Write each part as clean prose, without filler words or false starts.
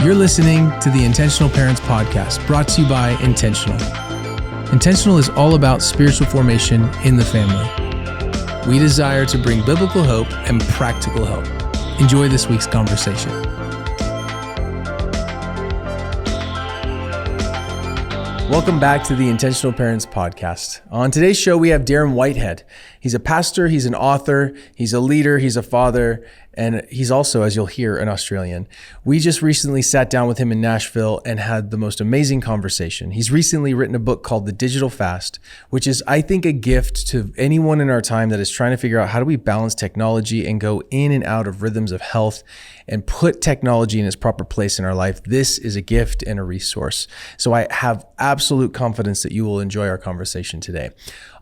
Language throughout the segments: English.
You're listening to the Intentional Parents Podcast, brought to you by Intentional. Intentional is all about spiritual formation in the family. We desire to bring biblical hope and practical help. Enjoy this week's conversation. Welcome back to the Intentional Parents Podcast. On today's show, we have Darren Whitehead. He's a pastor, he's an author, he's a leader, he's a father, and he's also, as you'll hear, an Australian. We just recently sat down with him in Nashville and had the most amazing conversation. He's recently written a book called The Digital Fast, which is, I think, a gift to anyone in our time that is trying to figure out how do we balance technology and go in and out of rhythms of health and put technology in its proper place in our life. This is a gift and a resource. So I have absolute confidence that you will enjoy our conversation today.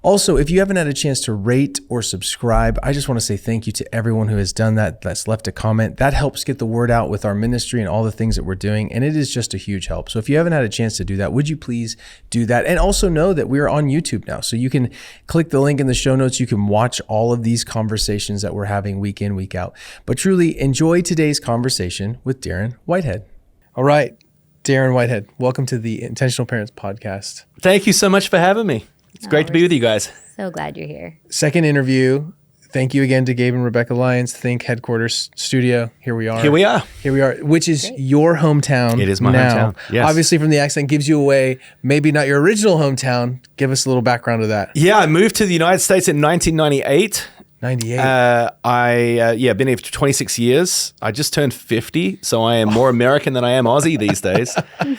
Also, if you haven't had a chance to rate or subscribe, I just want to say thank you to everyone who has done that, that's left a comment. That helps get the word out with our ministry and all the things that we're doing, and it is just a huge help. So if you haven't had a chance to do that, would you please do that? And also know that we are on YouTube now, so you can click the link in the show notes. You can watch all of these conversations that we're having week in, week out. But truly, enjoy today's conversation with Darren Whitehead. All right, Darren Whitehead, welcome to the Intentional Parents Podcast. Thank you so much for having me. It's great to be with you guys. So glad you're here. Second interview. Thank you again to Gabe and Rebecca Lyons, Think Headquarters Studio. Here we are. Here we are, which is your hometown. It is my now. hometown. Yes. Obviously, from the accent, gives you away. Maybe not your original hometown. Give us a little background of that. Yeah, I moved to the United States in 1998. 98. Been here for 26 years. I just turned 50, so I am more American than I am Aussie these days.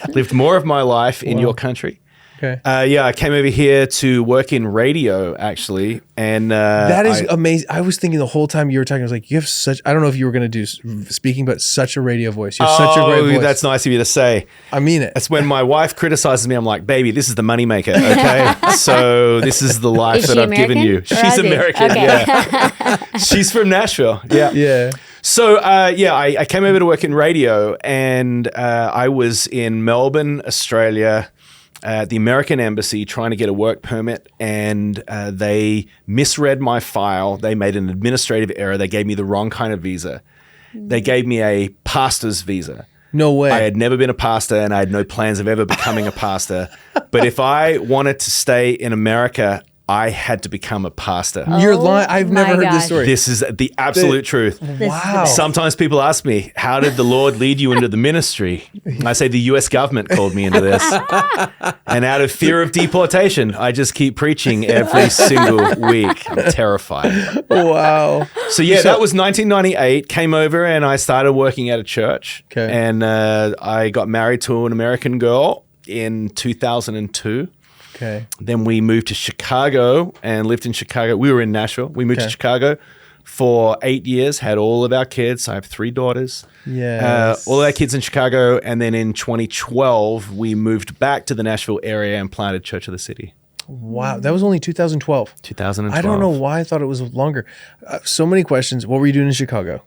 Lived more of my life in your country. Okay. I came over here to work in radio, actually, and that is amazing. I was thinking the whole time you were talking, I was like, you have such, I don't know if you were going to do speaking, but such a radio voice. You have such a great voice. That's nice of you to say. I mean it. That's when my wife criticizes me. I'm like, baby, this is the moneymaker, okay? So this is the life that I've given you. She's American, okay. Yeah. She's from Nashville, yeah. Yeah. So, I came over to work in radio, and I was in Melbourne, Australia, at the American Embassy trying to get a work permit, and they misread my file. They made an administrative error. They gave me the wrong kind of visa. They gave me a pastor's visa. No way. I had never been a pastor, and I had no plans of ever becoming a pastor. But if I wanted to stay in America, I had to become a pastor. You're lying. I've never heard this story. This is the absolute truth. Wow. Sometimes people ask me, how did the Lord lead you into the ministry? I say the U.S. government called me into this. And out of fear of deportation, I just keep preaching every single week. I'm terrified. Wow. So that was 1998. Came over and I started working at a church. Okay. And I got married to an American girl in 2002. Okay. Then we moved to Chicago and lived in Chicago. We were in Nashville. We moved to Chicago for 8 years, had all of our kids. I have 3 daughters. Yes. All of our kids in Chicago. And then in 2012, we moved back to the Nashville area and planted Church of the City. Wow. That was only 2012. 2012. I don't know why I thought it was longer. So many questions. What were you doing in Chicago?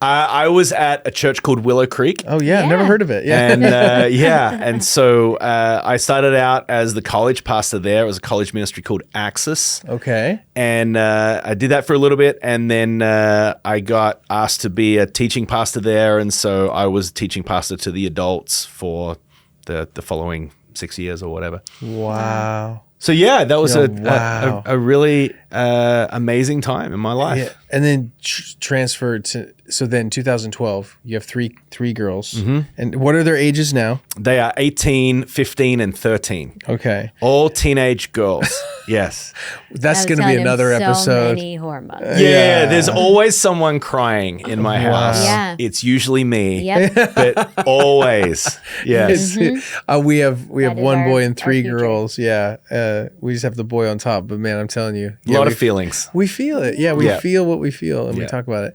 I was at a church called Willow Creek. Oh, yeah. Never heard of it. Yeah. And and so I started out as the college pastor there. It was a college ministry called Access. Okay. And I did that for a little bit. And then I got asked to be a teaching pastor there. And so I was teaching pastor to the adults for the following 6 years or whatever. Wow. So that was a really amazing time in my life. Yeah. And then transferred to, so then 2012, you have three girls. Mm-hmm. And what are their ages now? They are 18, 15, and 13. Okay. All teenage girls. Yes. That's going to be another episode. So many hormones. Yeah, there's always someone crying in my house. Yeah. It's usually me. Yep. But always. Yes. We have one boy and 3 future. girls. Yeah. We just have the boy on top. But man, I'm telling you. A lot of feelings. We feel it. Yeah, we feel what we feel, and we talk about it.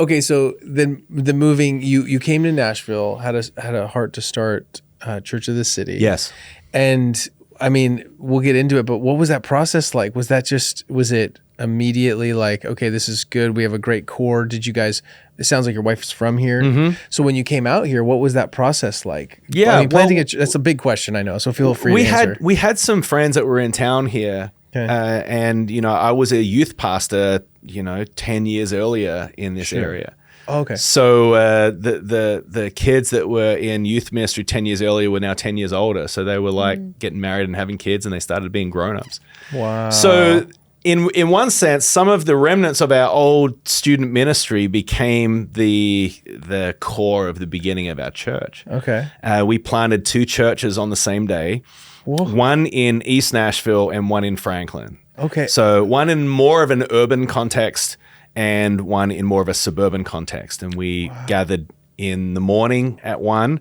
Okay, so then the moving, you came to Nashville, had a heart to start Church of the City. Yes. And I mean, we'll get into it, but what was that process like? Was it immediately like, okay, this is good, we have a great core? Did you guys, it sounds like your wife's from here. Mm-hmm. So when you came out here, what was that process like? Yeah. I mean, that's a big question, I know, so feel free to answer. We had some friends that were in town here. Okay. And, I was a youth pastor, 10 years earlier in this area. Okay. So the kids that were in youth ministry 10 years earlier were now 10 years older. So they were like getting married and having kids, and they started being grown-ups. Wow. So in one sense, some of the remnants of our old student ministry became the core of the beginning of our church. Okay. We planted 2 churches on the same day, one in East Nashville and one in Franklin. Okay. So one in more of an urban context and one in more of a suburban context. And we gathered in the morning at one,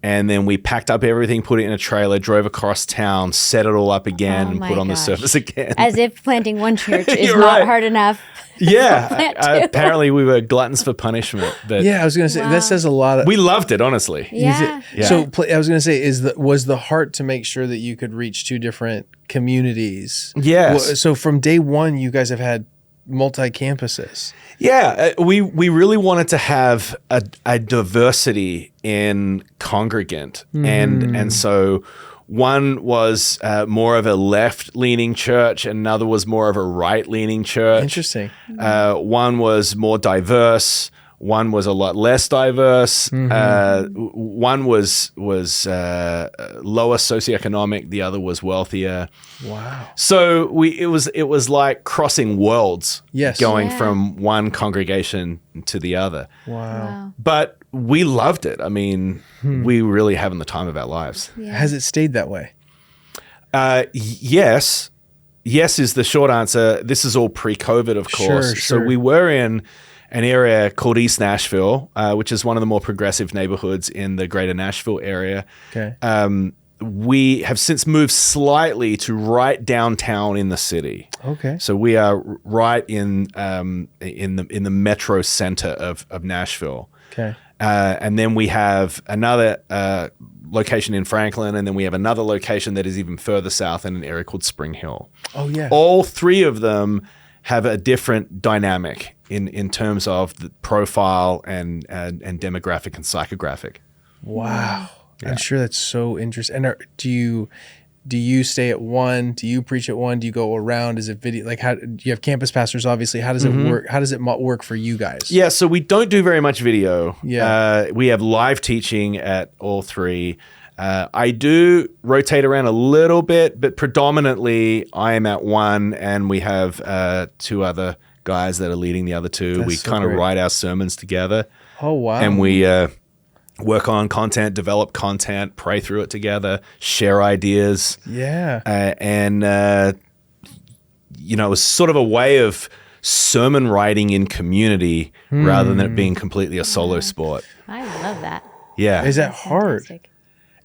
and then we packed up everything, put it in a trailer, drove across town, set it all up again, and put on the service again. As if planting one church is You're not right. hard enough. Yeah. Apparently we were gluttons for punishment. But Yeah, I was going to say, that says a lot. we loved it, honestly. Yeah. So I was going to say, was the heart to make sure that you could reach 2 different communities? Yes. So from day one, you guys have had multi-campuses. Yeah, we really wanted to have a diversity in congregant, and so one was more of a left-leaning church, and another was more of a right-leaning church. Interesting. One was more diverse. One was a lot less diverse. One was lower socioeconomic. The other was wealthier. Wow. So it was like crossing worlds. Yes. Going from one congregation to the other. Wow. But we loved it. I mean, we were really having the time of our lives. Yeah. Has it stayed that way? Yes. Yes is the short answer. This is all pre-COVID, of course. Sure. So we were in an area called East Nashville, which is one of the more progressive neighborhoods in the greater Nashville area. Okay. We have since moved slightly to right downtown in the city. Okay. So we are right in the metro center of Nashville. Okay. And then we have another location in Franklin, and then we have another location that is even further south in an area called Spring Hill. Oh, yeah. All 3 of them have a different dynamic in terms of the profile and demographic and psychographic. Wow. I'm sure that's so interesting. And do you stay at one? Do you preach at one? Do you go around? Is it video? Like, how do you have campus pastors? Obviously, how does it work? How does it work for you guys? Yeah, so we don't do very much video. Yeah. We have live teaching at all 3. I do rotate around a little bit, but predominantly I am at one, and we have 2 other guys that are leading the other 2. That's we so kind of great. write our sermons together. Oh, wow. And we work on content, develop content, pray through it together, share ideas. Yeah. It's sort of a way of sermon writing in community rather than it being completely a solo sport. I love that. Yeah. Is that hard? Fantastic.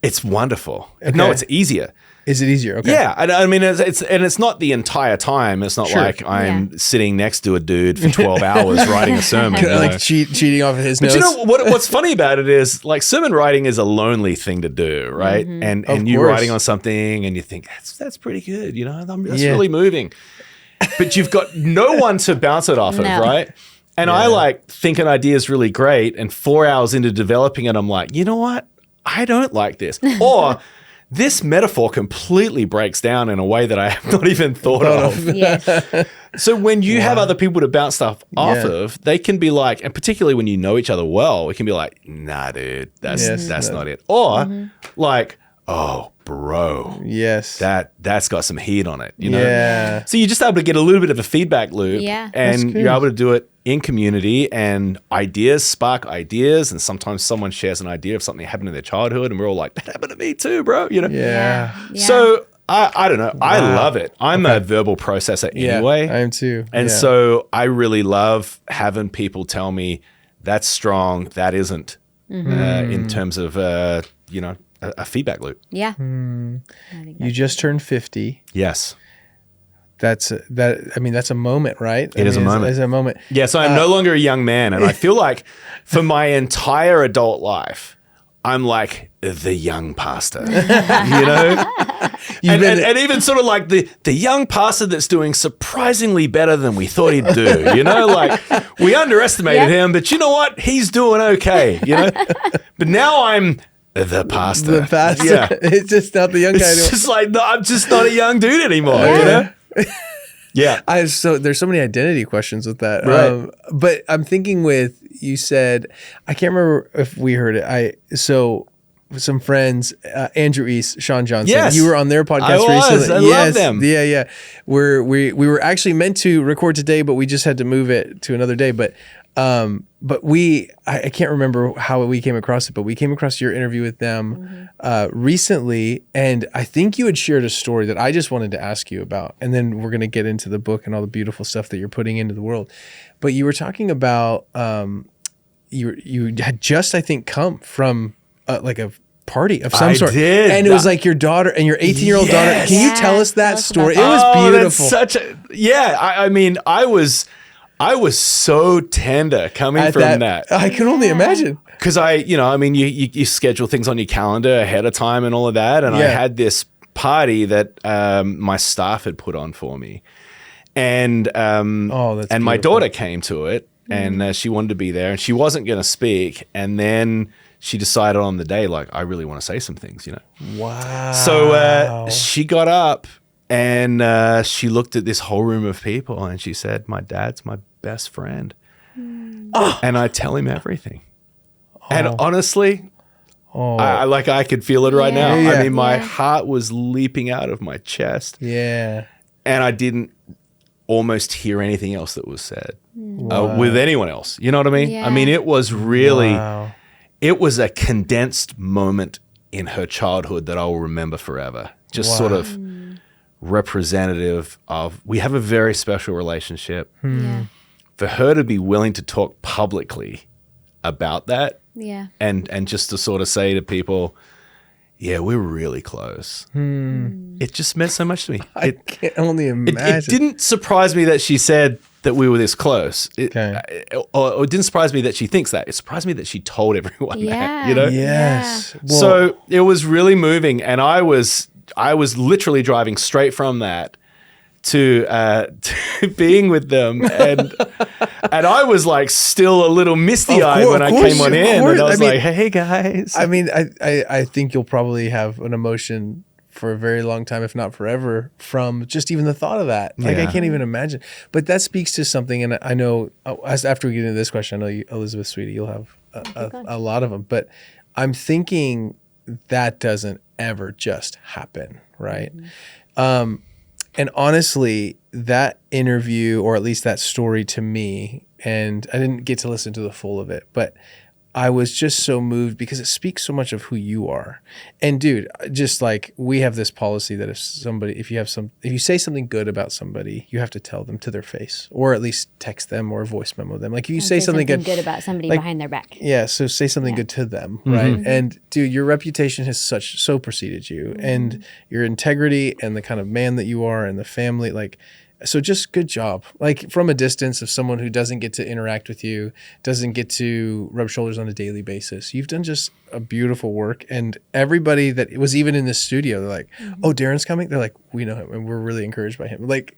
It's wonderful. Okay. No, it's easier. Is it easier? Okay. Yeah, I mean, it's not the entire time. It's not Sure. like I'm sitting next to a dude for 12 hours writing a sermon. you know? Like cheating off of his But notes. you know what's funny about it is, like, sermon writing is a lonely thing to do, right? And Of you course. writing on something and you think that's pretty good, you know, that's Yeah. really moving. But you've got no one to bounce it off of, No. right? And I like think an idea is really great, and 4 hours into developing it, I'm like, you know what? I don't like this. Or this metaphor completely breaks down in a way that I have not even thought of. Yes. So when you have other people to bounce stuff off Yeah. of, they can be like, and particularly when you know each other well, it can be like, nah, dude, that's not it. Or like, oh, bro, Yes. that's got some heat on it, you know? Yeah. So you're just able to get a little bit of a feedback loop, Yeah. That's and good. you're able to do it in community, and ideas spark ideas, and sometimes someone shares an idea of something that happened in their childhood, and we're all like, that happened to me too, bro, you know? Yeah. So I don't know. I love it. I'm a verbal processor anyway. I am too. And Yeah. so I really love having people tell me that's strong, that isn't, in terms of, a feedback loop. Yeah. You just turned 50. Yes. That's a moment, right? It is a moment. It's a moment. Yeah, so I'm no longer a young man, and I feel like for my entire adult life, I'm like the young pastor, you know? And even sort of like the young pastor that's doing surprisingly better than we thought he'd do, you know? Like, we underestimated him, but you know what? He's doing okay, you know? But now I'm the pastor. The pastor. Yeah. It's just not the young guy It's anymore. just like, no, I'm just not a young dude anymore, you know? Yeah. There's so many identity questions with that. Right. But I'm thinking you said, I can't remember if we heard it. Some friends, Andrew East, Sean Johnson. Yes. You were on their podcast I was. recently. I love them. Yeah. We were actually meant to record today, but we just had to move it to another day. But I can't remember how we came across it, but we came across your interview with them recently, and I think you had shared a story that I just wanted to ask you about, and then we're going to get into the book and all the beautiful stuff that you're putting into the world. But you were talking about you had just, I think, come from like a party of some sort. Did. And it was like your daughter and your 18-year-old daughter. Can you tell us that story? It was beautiful. That's I mean, I was so tender coming from that. I can only imagine. Because you schedule things on your calendar ahead of time and all of that. And I had this party that my staff had put on for me. And my daughter came to it, and she wanted to be there, and she wasn't going to speak. And then she decided on the day, like, I really want to say some things, Wow. So she got up and she looked at this whole room of people and she said, my dad's my best friend. And I tell him everything. And honestly, I could feel it right now. Yeah. I mean, my heart was leaping out of my chest. Yeah. And I didn't almost hear anything else that was said with anyone else. You know what I mean? Yeah. I mean, it was really... It was a condensed moment in her childhood that I will remember forever. Just sort of representative of, we have a very special relationship. Yeah. For her to be willing to talk publicly about that Yeah. and just to sort of say to people, yeah, we're really close. It just meant so much to me. I can only imagine. It didn't surprise me that she said that we were this close. It didn't surprise me that she thinks that. It surprised me that she told everyone that, Yes. Well, so it was really moving, and I was literally driving straight from that to being with them, and I was like still a little misty-eyed when I came on in, and I was like, hey guys. I mean, I think you'll probably have an emotion for a very long time, if not forever, from just even the thought of that. Like, I can't even imagine. But that speaks to something, and I know, after we get into this question, I know you, Elizabeth Sweetie, you'll have a lot of them. But I'm thinking that doesn't ever just happen, right? And honestly, that interview, or at least that story to me, and I didn't get to listen to the full of it, but I was just so moved because it speaks so much of who you are. And dude, just like, we have this policy that if you say something good about somebody, you have to tell them to their face, or at least text them or voice memo them. Like, if you say something good about somebody behind their back. Yeah, so say something good to them, right? And dude, your reputation has so preceded you, and your integrity and the kind of man that you are and the family, like, so just good job. Like, from a distance of someone who doesn't get to interact with you, doesn't get to rub shoulders on a daily basis, you've done just a beautiful work. And everybody that was even in this studio, they're like, oh, Darren's coming? They're like, we know him and we're really encouraged by him. Like,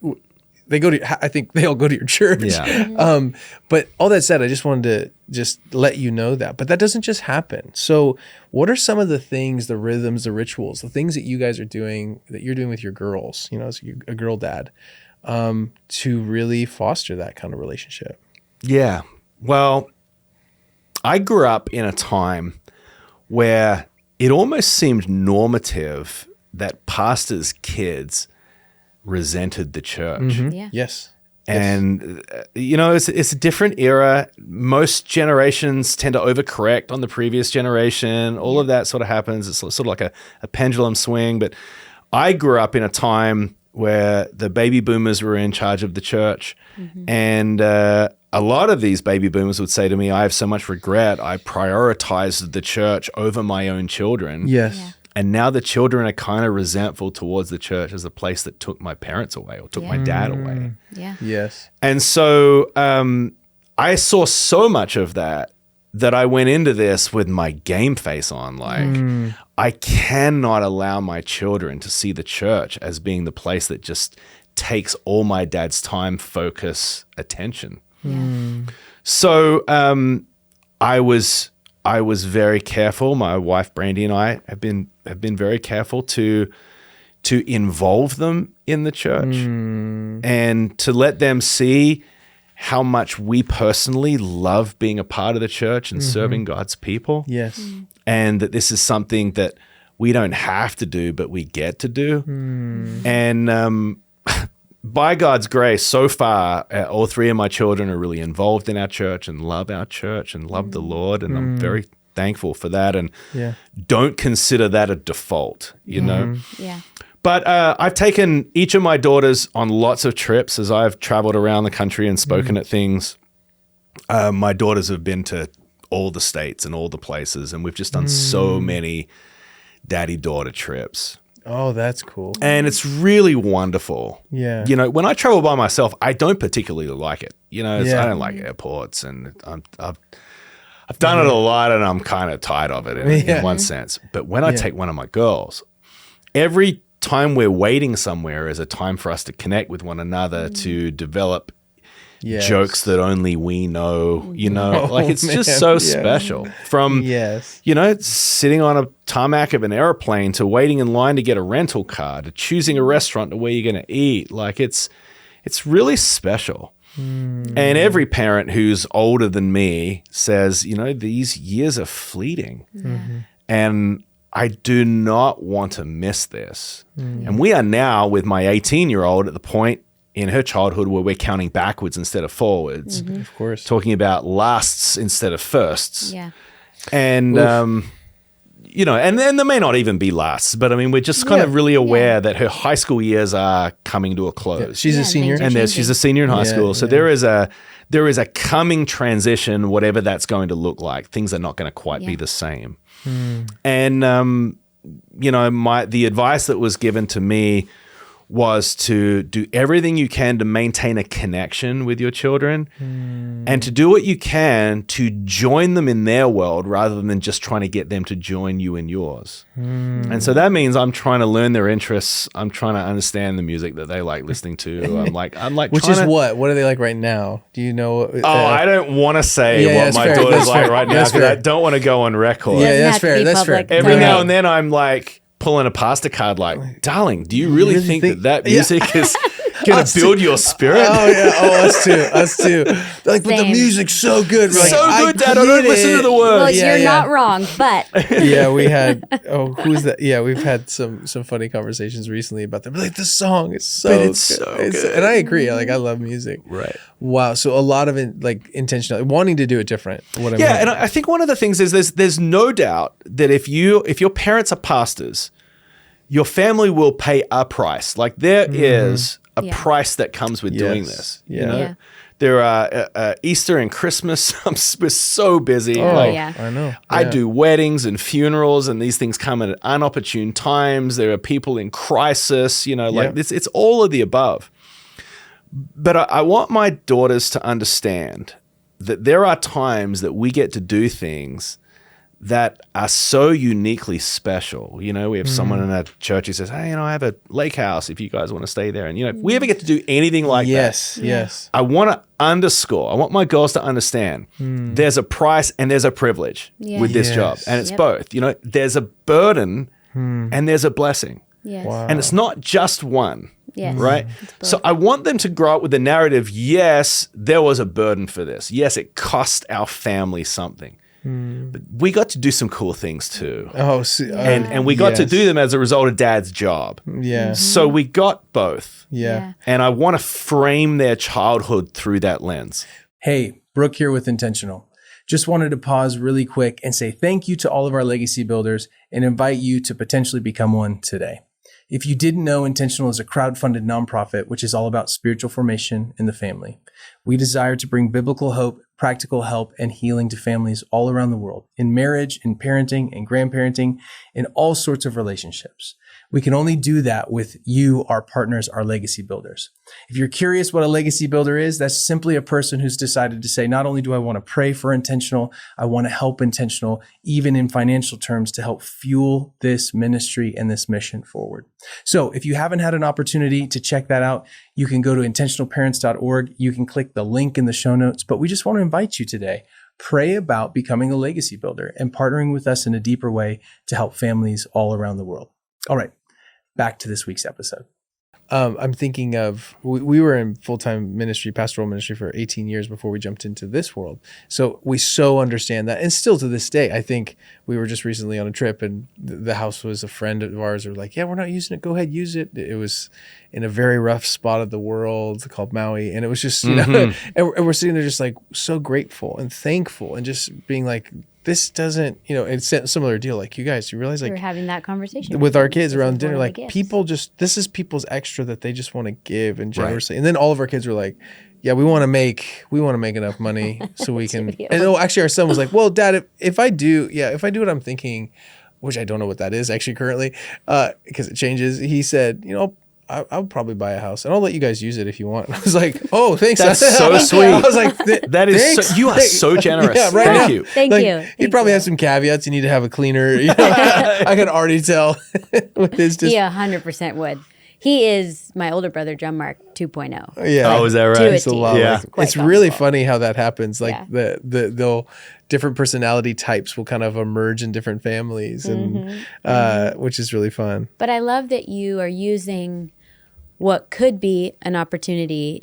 I think they all go to your church. Yeah. But all that said, I just wanted to just let you know that. But that doesn't just happen. So what are some of the things, the rhythms, the rituals, the things that you guys are doing, that you're doing with your girls, as a girl dad, to really foster that kind of relationship? Yeah. Well, I grew up in a time where it almost seemed normative that pastors' kids resented the church. Yeah. Yes. And, it's a different era. Most generations tend to overcorrect on the previous generation. All of that sort of happens. It's sort of like a pendulum swing. But I grew up in a time where the baby boomers were in charge of the church. And a lot of these baby boomers would say to me, I have so much regret. I prioritized the church over my own children. Yes. Yeah. And now the children are kind of resentful towards the church as a place that took my parents away or took my dad away. Yeah. Yes. And so I saw so much of that I went into this with my game face on. Like, I cannot allow my children to see the church as being the place that just takes all my dad's time, focus, attention. So I was very careful. My wife Brandy and I have been very careful to to involve them in the church and to let them see how much we personally love being a part of the church and serving God's people. Yes. And that this is something that we don't have to do, but we get to do. And by God's grace, so far, all three of my children are really involved in our church and love our church and love the Lord. And I'm very thankful for that. And don't consider that a default, you know? Yeah. But I've taken each of my daughters on lots of trips as I've traveled around the country and spoken at things. My daughters have been to all the states and all the places, and we've just done so many daddy-daughter trips. Oh, that's cool. And it's really wonderful. Yeah. You know, when I travel by myself, I don't particularly like it. You know, I don't like airports, and I've done it a lot, and I'm kind of tired of it in one sense. But when I take one of my girls, every time we're waiting somewhere is a time for us to connect with one another, to develop jokes that only we know, you know, like it's just so special. From, you know, sitting on a tarmac of an airplane to waiting in line to get a rental car to choosing a restaurant to where you're going to eat. Like it's really special. And every parent who's older than me says, you know, these years are fleeting. And I do not want to miss this. And we are now, with my 18-year-old, at the point in her childhood where we're counting backwards instead of forwards. Of course. Talking about lasts instead of firsts. Yeah. And, you know, and then there may not even be lasts, but I mean, we're just kind of really aware that her high school years are coming to a close. She's a senior. And she's a senior in high school. So there is a coming transition, whatever that's going to look like. Things are not going to quite be the same. And, you know, the advice that was given to me was to do everything you can to maintain a connection with your children and to do what you can to join them in their world rather than just trying to get them to join you in yours. And so that means I'm trying to learn their interests. I'm trying to understand the music that they like listening to. I'm like, which is what? What are they like right now? Do you know? I don't want to say what my daughter's like right now because I don't want to go on record. Yeah, that's fair. That's fair. Every now and then I'm like pulling a pasta card like, darling, do you really think that music is going to build your spirit? Oh, yeah. Oh, us too. They're like, but the music's so good. We're like, so good, Dad. I don't listen to the words. Well, you're not wrong, but. Yeah, we had, who's that? Yeah, we've had some funny conversations recently about them. Like, the song is so good. So good. And I agree. Like, I love music. Right. Wow. So a lot of it, like, intentional, wanting to do it different. And I think one of the things is there's no doubt that if your parents are pastors, your family will pay a price. Like there is a price that comes with doing this. You know? There are Easter and Christmas. We're so busy. I know. I do weddings and funerals, and these things come at unopportune times. There are people in crisis. You know, like this. It's all of the above. But I want my daughters to understand that there are times that we get to do things that are so uniquely special. You know, we have someone in our church who says, hey, you know, I have a lake house if you guys want to stay there. And, you know, if we ever get to do anything like that, yes. I want to underscore, I want my girls to understand there's a price and there's a privilege with this job. And it's both. You know, there's a burden and there's a blessing. Yes. Wow. And it's not just one. Yes. Right? So I want them to grow up with the narrative, yes, there was a burden for this. Yes, it cost our family something. But we got to do some cool things too. And we got to do them as a result of Dad's job. Yeah. So we got both. Yeah. And I want to frame their childhood through that lens. Hey, Brooke here with Intentional. Just wanted to pause really quick and say thank you to all of our legacy builders and invite you to potentially become one today. If you didn't know, Intentional is a crowd-funded nonprofit, which is all about spiritual formation in the family. We desire to bring biblical hope, practical help, and healing to families all around the world, in marriage, in parenting, and grandparenting, in all sorts of relationships. We can only do that with you, our partners, our legacy builders. If you're curious what a legacy builder is, that's simply a person who's decided to say, not only do I want to pray for Intentional, I want to help Intentional, even in financial terms, to help fuel this ministry and this mission forward. So if you haven't had an opportunity to check that out, you can go to intentionalparents.org. You can click the link in the show notes, but we just want to invite you today. Pray about becoming a legacy builder and partnering with us in a deeper way to help families all around the world. All right, back to this week's episode. I'm thinking of, we were in full-time ministry, pastoral ministry for 18 years before we jumped into this world. So we so understand that. And still to this day, I think we were just recently on a trip and the house was a friend of ours who were like, yeah, we're not using it. Go ahead, use it. It was in a very rough spot of the world called Maui. And it was just, you know, and we're sitting there just like so grateful and thankful and just being like, this doesn't, you know, it's a similar deal. Like you guys, you realize like we're having that conversation with our kids This around is dinner, one of like the gifts. people just, this is people's extra that they just want to give and generously. And then all of our kids were like, yeah, we want to make enough money so we can. And actually our son was like, well, Dad, if I do what I'm thinking, which I don't know what that is actually currently, because it changes. He said, you know, I'll probably buy a house and I'll let you guys use it if you want. I was like, oh, thanks. That's so sweet. I was like, that is you are so generous. Yeah, right Thank now. you. Thank Like, you. He probably has some caveats. You need to have a cleaner. You know, I can already tell with his just. He 100% would. He is my older brother, John Mark 2.0. Yeah. Oh, is that To right? a It's a T. lot. Yeah. Like, Quite it's really comical. funny how that happens. Like Yeah. they'll different personality types will kind of emerge in different families, and which is really fun. But I love that you are using what could be an opportunity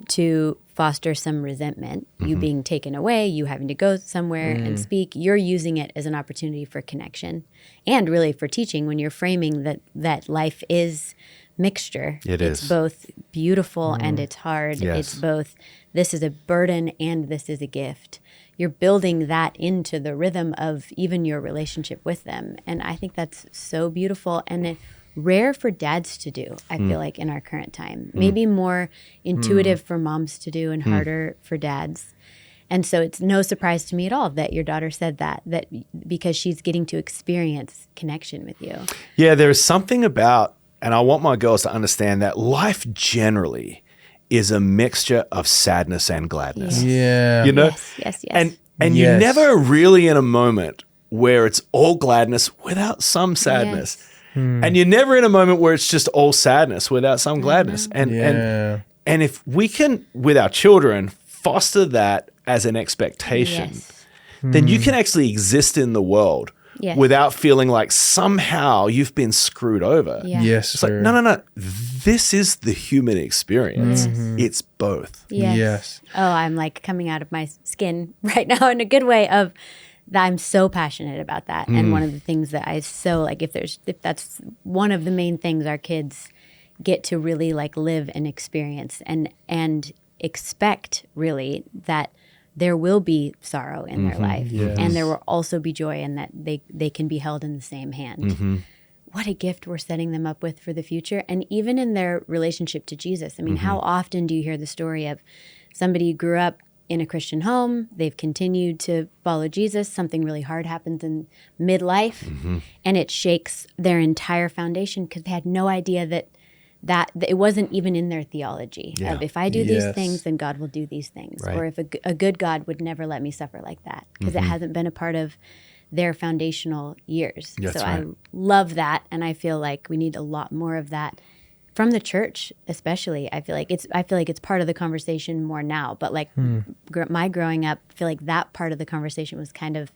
to foster some resentment, you being taken away, you having to go somewhere and speak. You're using it as an opportunity for connection and really for teaching when you're framing that life is mixture. It's both beautiful and it's hard. Yes. It's both, this is a burden and this is a gift. You're building that into the rhythm of even your relationship with them. And I think that's so beautiful and rare for dads to do, I feel like, in our current time. Maybe more intuitive for moms to do and harder for dads. And so it's no surprise to me at all that your daughter said that because she's getting to experience connection with you. Yeah, there's something about, and I want my girls to understand that life generally is a mixture of sadness and gladness. Yeah. You know? Yes. And Yes. you're never really in a moment where it's all gladness without some sadness. Yes. And you're never in a moment where it's just all sadness without some gladness. And if we can, with our children, foster that as an expectation, Yes. then you can actually exist in the world Yes. without feeling like somehow you've been screwed over. Yeah. Yes, It's like, sir. no. This is the human experience. It's both. Yes. Oh, I'm like coming out of my skin right now in a good way of that. I'm so passionate about that. And one of the things that I so like, if that's one of the main things our kids get to really like live and experience and expect really that there will be sorrow in their life and there will also be joy and that they can be held in the same hand. What a gift we're setting them up with for the future. And even in their relationship to Jesus. I mean, how often do you hear the story of somebody who grew up in a Christian home, they've continued to follow Jesus, something really hard happens in midlife, and it shakes their entire foundation because they had no idea that it wasn't even in their theology of if I do these things, then God will do these things. Right. Or if a good God would never let me suffer like that because it hasn't been a part of their foundational years. That's so right. I love that. And I feel like we need a lot more of that from the church, especially. I feel like it's part of the conversation more now, but like my growing up, I feel like that part of the conversation was kind of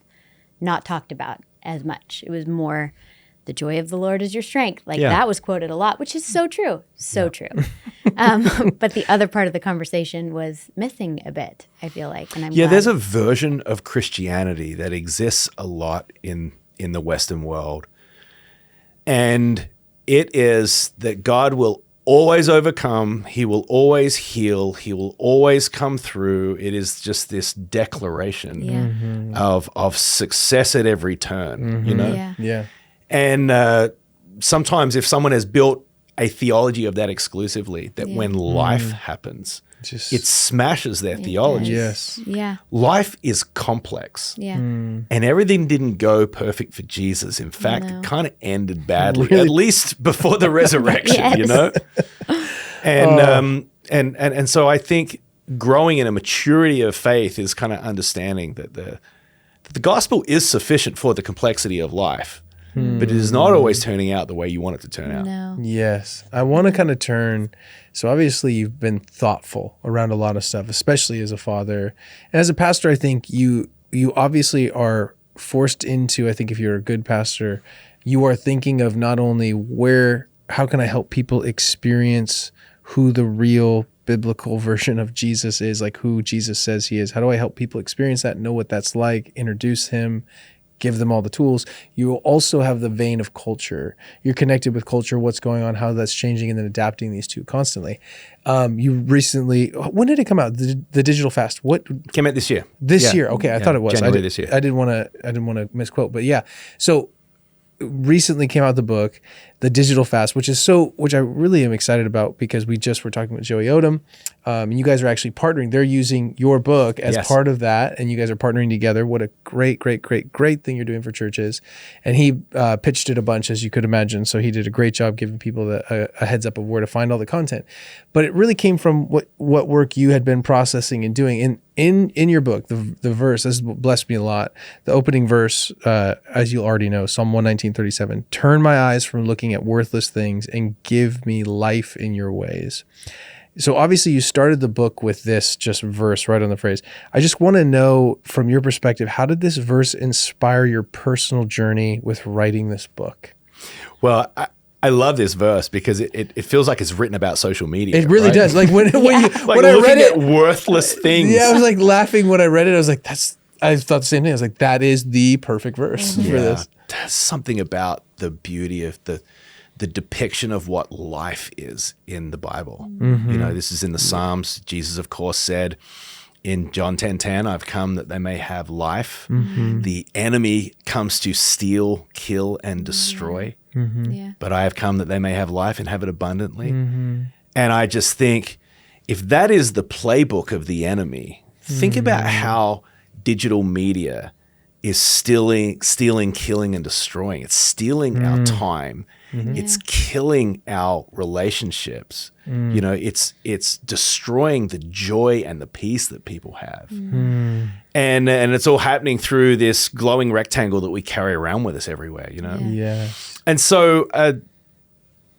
not talked about as much. It was more the joy of the Lord is your strength. Like that was quoted a lot, which is so true. So true. But the other part of the conversation was missing a bit, I feel like. And I'm glad. There's a version of Christianity that exists a lot in the Western world. And it is that God will always overcome. He will always heal. He will always come through. It is just this declaration of success at every turn, you know? Yeah. Yeah. And sometimes if someone has built a theology of that exclusively, that when life happens, it smashes their theology. Yes. Yeah. Life is complex. Yeah. And everything didn't go perfect for Jesus. In fact, it kind of ended badly, Really? at least before the resurrection, you know? And so I think growing in a maturity of faith is kind of understanding that the gospel is sufficient for the complexity of life, but it is not always turning out the way you want it to turn out. No. Yes. I want to kind of turn. So obviously you've been thoughtful around a lot of stuff, especially as a father. And as a pastor, I think you obviously are forced into, I think if you're a good pastor, you are thinking of not only how can I help people experience who the real biblical version of Jesus is, like who Jesus says he is? How do I help people experience that, know what that's like, introduce him, give them all the tools? You also have the vein of culture. You're connected with culture, what's going on, how that's changing, and then adapting these two constantly. You recently, when did it come out? The digital fast. What came out this year? This year? Okay, I thought it was January this year. I didn't want to misquote, but yeah. So recently came out the book, The Digital Fast, which I really am excited about, because we just were talking with Joey Odom, and you guys are actually partnering. They're using your book as part of that, and you guys are partnering together. What a great thing you're doing for churches. And he pitched it a bunch, as you could imagine. So he did a great job giving people a heads up of where to find all the content. But it really came from what work you had been processing and doing. In your book, the verse, this blessed me a lot. The opening verse, as you already know, Psalm 119:37, turn my eyes from looking at worthless things and give me life in your ways. So obviously you started the book with this just verse right on the phrase. I just want to know, from your perspective, how did this verse inspire your personal journey with writing this book? Well, I love this verse because it feels like it's written about social media. It really does. Like when I read it, worthless things. Yeah, I was like laughing when I read it. I was like, I thought the same thing. I was like, that is the perfect verse for this. There's something about the beauty of the depiction of what life is in the Bible. You know, this is in the Psalms. Jesus, of course, said in John 10:10, I've come that they may have life. The enemy comes to steal, kill, and destroy. But I have come that they may have life and have it abundantly. And I just think, if that is the playbook of the enemy, think about how digital media is stealing, killing, and destroying. It's stealing our time. It's killing our relationships. You know, it's destroying the joy and the peace that people have. And it's all happening through this glowing rectangle that we carry around with us everywhere, you know? And so,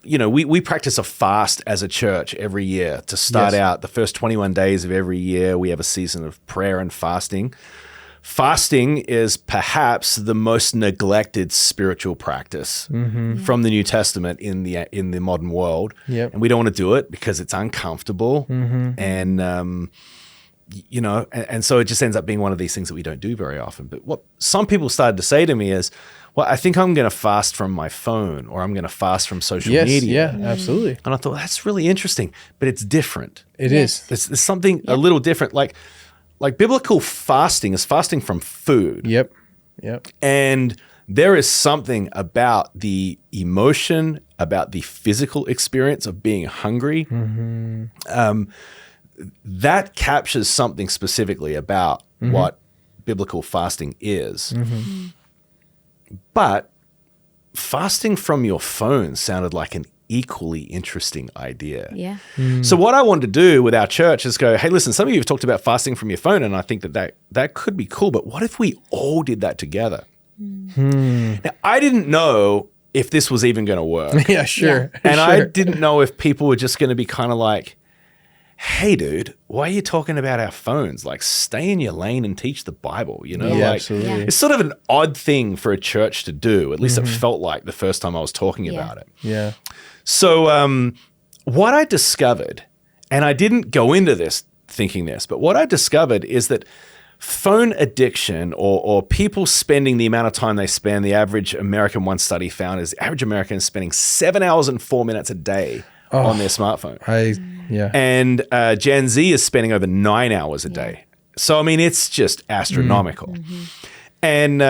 you know, we practice a fast as a church every year to start out the first 21 days of every year. We have a season of prayer and fasting. Fasting is perhaps the most neglected spiritual practice from the New Testament in the modern world. And we don't want to do it because it's uncomfortable. And, you know, and so it just ends up being one of these things that we don't do very often. But what some people started to say to me is, well, I think I'm going to fast from my phone, or I'm going to fast from social media. Yeah, absolutely. And I thought, that's really interesting, but it's different. It is. There's something a little different. Like biblical fasting is fasting from food. Yep. And there is something about the emotion, about the physical experience of being hungry, that captures something specifically about what biblical fasting is. But fasting from your phone sounded like an equally interesting idea. So what I wanted to do with our church is go, hey, listen, some of you have talked about fasting from your phone, and I think that could be cool, but what if we all did that together? Now, I didn't know if this was even going to work. And I didn't know if people were just going to be kind of like, hey, dude, why are you talking about our phones? Like, stay in your lane and teach the Bible, you know? Absolutely. It's sort of an odd thing for a church to do. At least it felt like the first time I was talking about it. So what I discovered, and I didn't go into this thinking this, but what I discovered is that phone addiction, or people spending the amount of time they spend, the average American, one study found is the average American is spending 7 hours and 4 minutes a day on their smartphone. And Gen Z is spending over 9 hours a day. So, I mean, it's just astronomical. And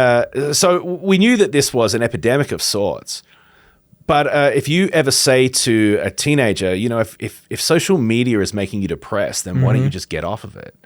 so we knew that this was an epidemic of sorts. But if you ever say to a teenager, you know, if social media is making you depressed, then why don't you just get off of it?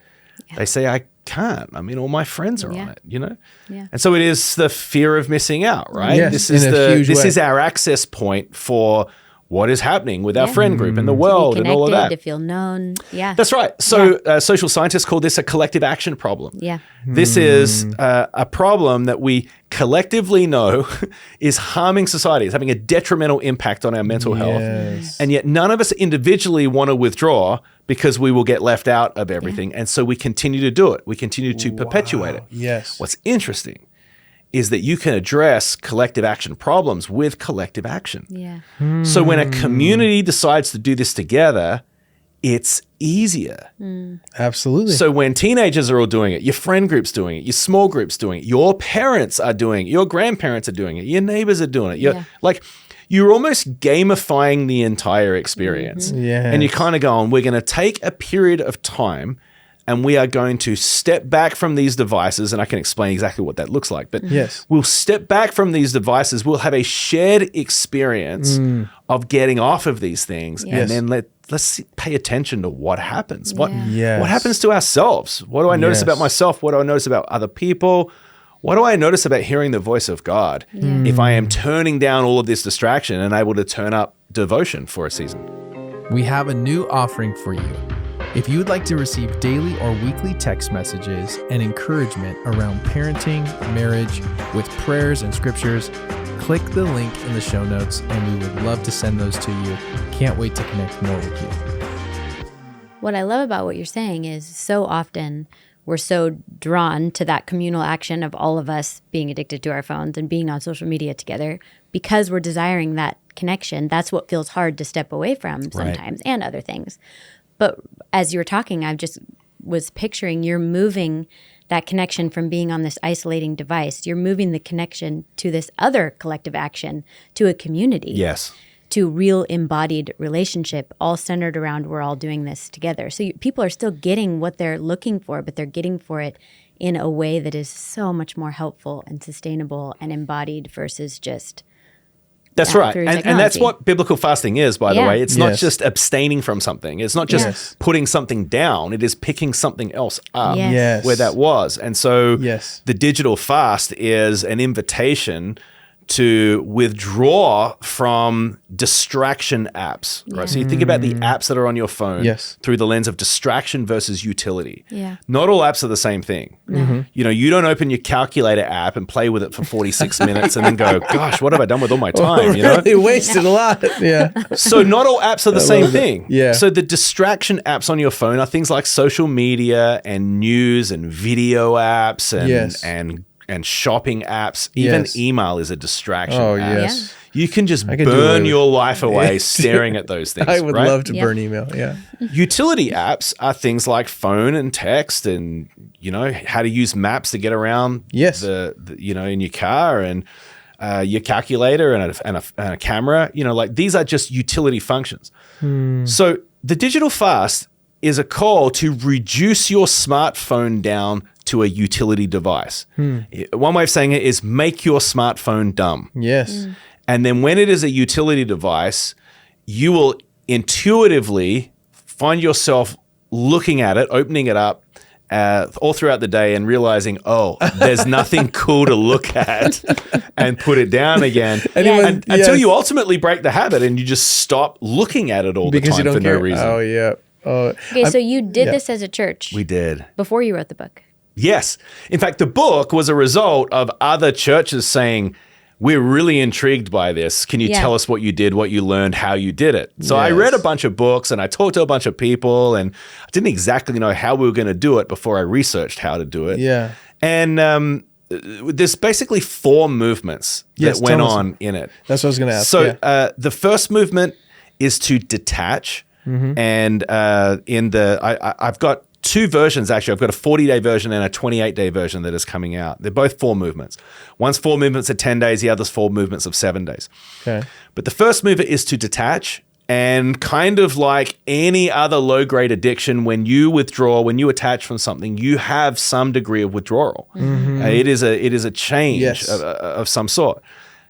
They say, I can't. I mean, all my friends are on it, you know? And so it is the fear of missing out, right? This is our access point for what is happening with our friend group and the world and all of that. To feel known. That's right. So social scientists call this a collective action problem. This is a problem that we collectively know is harming society. It's having a detrimental impact on our mental health. And yet none of us individually want to withdraw because we will get left out of everything. And so we continue to do it. We continue to perpetuate it. What's interesting is that you can address collective action problems with collective action. Yeah. So when a community decides to do this together, it's easier. Absolutely. So when teenagers are all doing it, your friend group's doing it, your small group's doing it, your parents are doing it, your grandparents are doing it, your neighbors are doing it. You're almost gamifying the entire experience. Yes. And you're kind of going, we're going to take a period of time and we are going to step back from these devices, and I can explain exactly what that looks like. But we'll step back from these devices. We'll have a shared experience of getting off of these things, and then let's pay attention to what happens. What happens to ourselves? What do I notice about myself? What do I notice about other people? What do I notice about hearing the voice of God if I am turning down all of this distraction and able to turn up devotion for a season? We have a new offering for you. If you would like to receive daily or weekly text messages and encouragement around parenting, marriage, with prayers and scriptures, click the link in the show notes and we would love to send those to you. Can't wait to connect more with you. What I love about what you're saying is so often we're so drawn to that communal action of all of us being addicted to our phones and being on social media together because we're desiring that connection. That's what feels hard to step away from sometimes and other things. But as you were talking, I just was picturing you're moving that connection from being on this isolating device. You're moving the connection to this other collective action, to a community. Yes. To real embodied relationship, all centered around we're all doing this together. So people are still getting what they're looking for, but they're getting for it in a way that is so much more helpful and sustainable and embodied versus just That's right. And that's what biblical fasting is, by the way. It's not just abstaining from something. It's not just putting something down. It is picking something else up where that was. And so the digital fast is an invitation to withdraw from distraction apps, right? So you think about the apps that are on your phone through the lens of distraction versus utility. Not all apps are the same thing. You know, you don't open your calculator app and play with it for 46 minutes and then go, gosh, what have I done with all my time? You know, they wasted a lot. So not all apps are the same thing. So the distraction apps on your phone are things like social media and news and video apps and shopping apps. Even email is a distraction app. You can just burn your life away staring at those things. I would love to burn email. Utility apps are things like phone and text and, you know, how to use maps to get around the you know, in your car and your calculator and a camera. You know, like these are just utility functions. So the digital fast is a call to reduce your smartphone down to a utility device. One way of saying it is make your smartphone dumb. And then when it is a utility device, you will intuitively find yourself looking at it, opening it up all throughout the day and realizing, oh, there's nothing cool to look at and put it down again. Until you ultimately break the habit and you just stop looking at it all the time for no reason. Okay, so you did this as a church. We did. Before you wrote the book. Yes. In fact, the book was a result of other churches saying, we're really intrigued by this. Can you tell us what you did, what you learned, how you did it? So I read a bunch of books and I talked to a bunch of people and I didn't exactly know how we were going to do it before I researched how to do it. And there's basically 4 movements that went on in it. That's what I was going to ask. So the first movement is to detach. And I've got 2 versions, actually. I've got a 40-day version and a 28-day version that is coming out. They're both 4 movements. One's 4 movements of 10 days, the other's 4 movements of 7 days. But the first movement is to detach, and kind of like any other low-grade addiction, when you withdraw, when you attach from something, you have some degree of withdrawal. It is a change of some sort.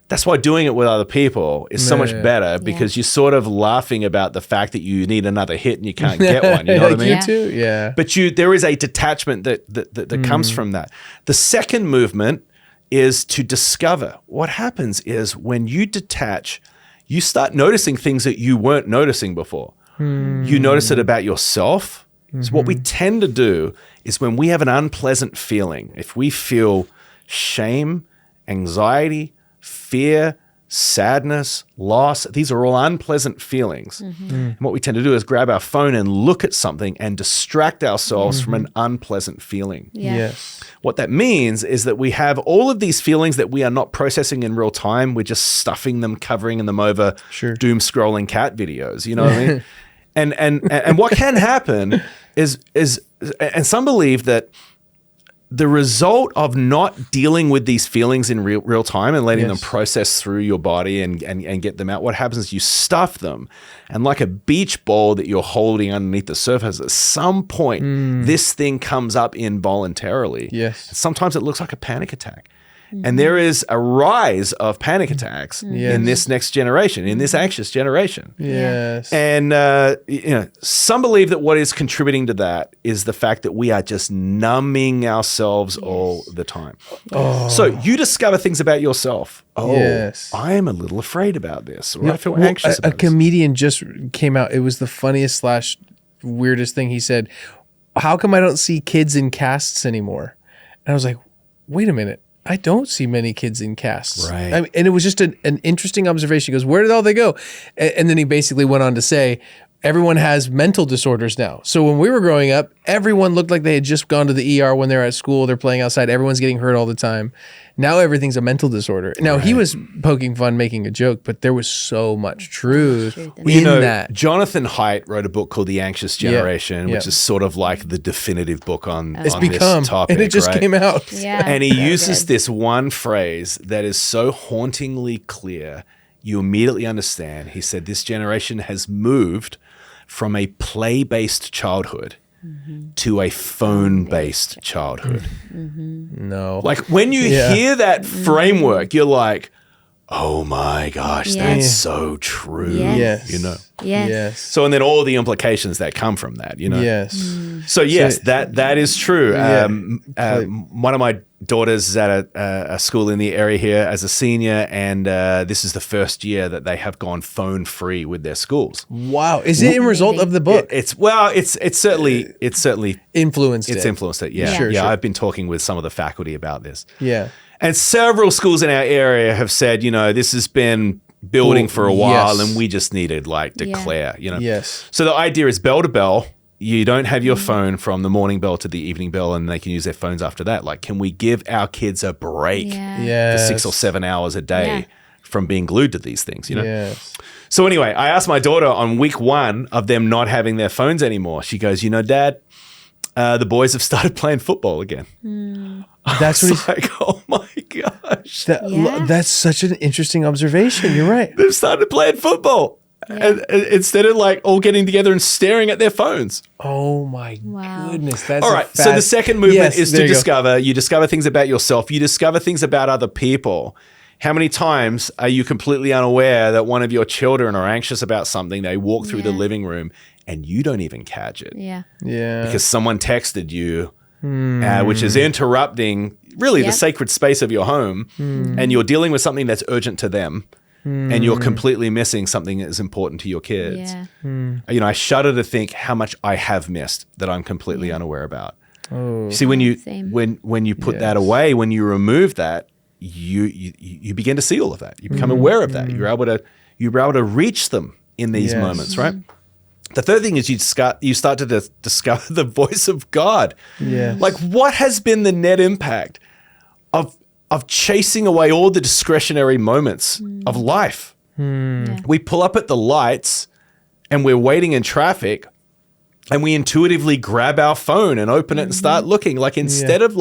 That's why doing it with other people is so much better because you're sort of laughing about the fact that you need another hit and you can't get one. You know what I mean? You too, But there is a detachment that comes from that. The second movement is to discover. What happens is when you detach, you start noticing things that you weren't noticing before. You notice it about yourself. So what we tend to do is when we have an unpleasant feeling, if we feel shame, anxiety, fear, sadness, loss. These are all unpleasant feelings. And what we tend to do is grab our phone and look at something and distract ourselves from an unpleasant feeling. Yes. What that means is that we have all of these feelings that we are not processing in real time. We're just stuffing them, covering them over doom scrolling cat videos. You know what I mean? And what can happen is, and some believe that the result of not dealing with these feelings in real time and letting them process through your body and get them out, what happens is you stuff them. And like a beach ball that you're holding underneath the surface, at some point, this thing comes up involuntarily. Yes. Sometimes it looks like a panic attack. And there is a rise of panic attacks in this next generation, in this anxious generation. Yes. And some believe that what is contributing to that is the fact that we are just numbing ourselves all the time. So you discover things about yourself. I am a little afraid about this, or I feel anxious about this. A comedian just came out. It was the funniest / weirdest thing. He said, "How come I don't see kids in casts anymore?" And I was like, wait a minute. I don't see many kids in casts. Right. I mean, and it was just an interesting observation. He goes, where did all they go? And then he basically went on to say, everyone has mental disorders now. So when we were growing up, everyone looked like they had just gone to the ER when they're at school. They're playing outside. Everyone's getting hurt all the time. Now everything's a mental disorder. Now he was poking fun, making a joke, but there was so much truth in that. Jonathan Haidt wrote a book called The Anxious Generation, which is sort of like the definitive book on this topic. And it just came out. And he uses this one phrase that is so hauntingly clear, you immediately understand. He said, this generation has moved from a play-based childhood to a phone-based childhood. No. Like when you hear that framework, you're like, oh my gosh, that's so true. Yes. You know? Yes. So, and then all the implications that come from that, you know? Yes. So yes, that is true. One of my daughters is at a school in the area here as a senior, and this is the first year that they have gone phone free with their schools. Wow. Is it a result of the book? It's certainly influenced it. It's influenced it. Yeah. Sure. I've been talking with some of the faculty about this. Yeah. And several schools in our area have said, this has been building for a while and we just need to declare, Yes. So the idea is bell to bell. You don't have your phone from the morning bell to the evening bell, and they can use their phones after that. Like, can we give our kids a break for 6 or 7 hours a day from being glued to these things, Yes. So anyway, I asked my daughter on week 1 of them not having their phones anymore. She goes, Dad, the boys have started playing football again. That's what he's like, oh my gosh. That's such an interesting observation. You're right. They've started playing football. And instead of all getting together and staring at their phones. Oh my goodness. That's all right. So the second movement is to discover. You discover things about yourself. You discover things about other people. How many times are you completely unaware that one of your children are anxious about something? They walk through the living room and you don't even catch it. Yeah. Because someone texted you, which is interrupting really the sacred space of your home, and you're dealing with something that's urgent to them. And you're completely missing something that is important to your kids. I shudder to think how much I have missed that I'm completely unaware about. Oh. See, when you put that away, when you remove that, you begin to see all of that. You become aware of that. You're able to reach them in these moments, right? The third thing is you start to discover the voice of God. Yes. Like, what has been the net impact of chasing away all the discretionary moments of life? We pull up at the lights and we're waiting in traffic and we intuitively grab our phone and open it and start looking. Like, instead of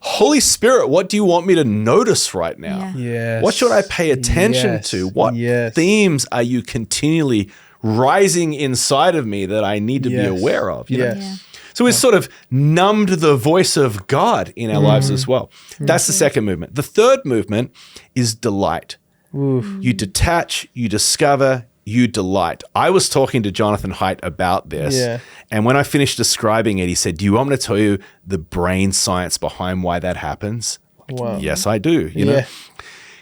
Holy Spirit, what do you want me to notice right now? Yes. What should I pay attention to? What themes are you continually rising inside of me that I need to be aware of? You know? So we've sort of numbed the voice of God in our lives as well. That's the second movement. The third movement is delight. You detach, you discover, you delight. I was talking to Jonathan Haidt about this, and when I finished describing it, he said, do you want me to tell you the brain science behind why that happens? Wow. Yes, I do. You know?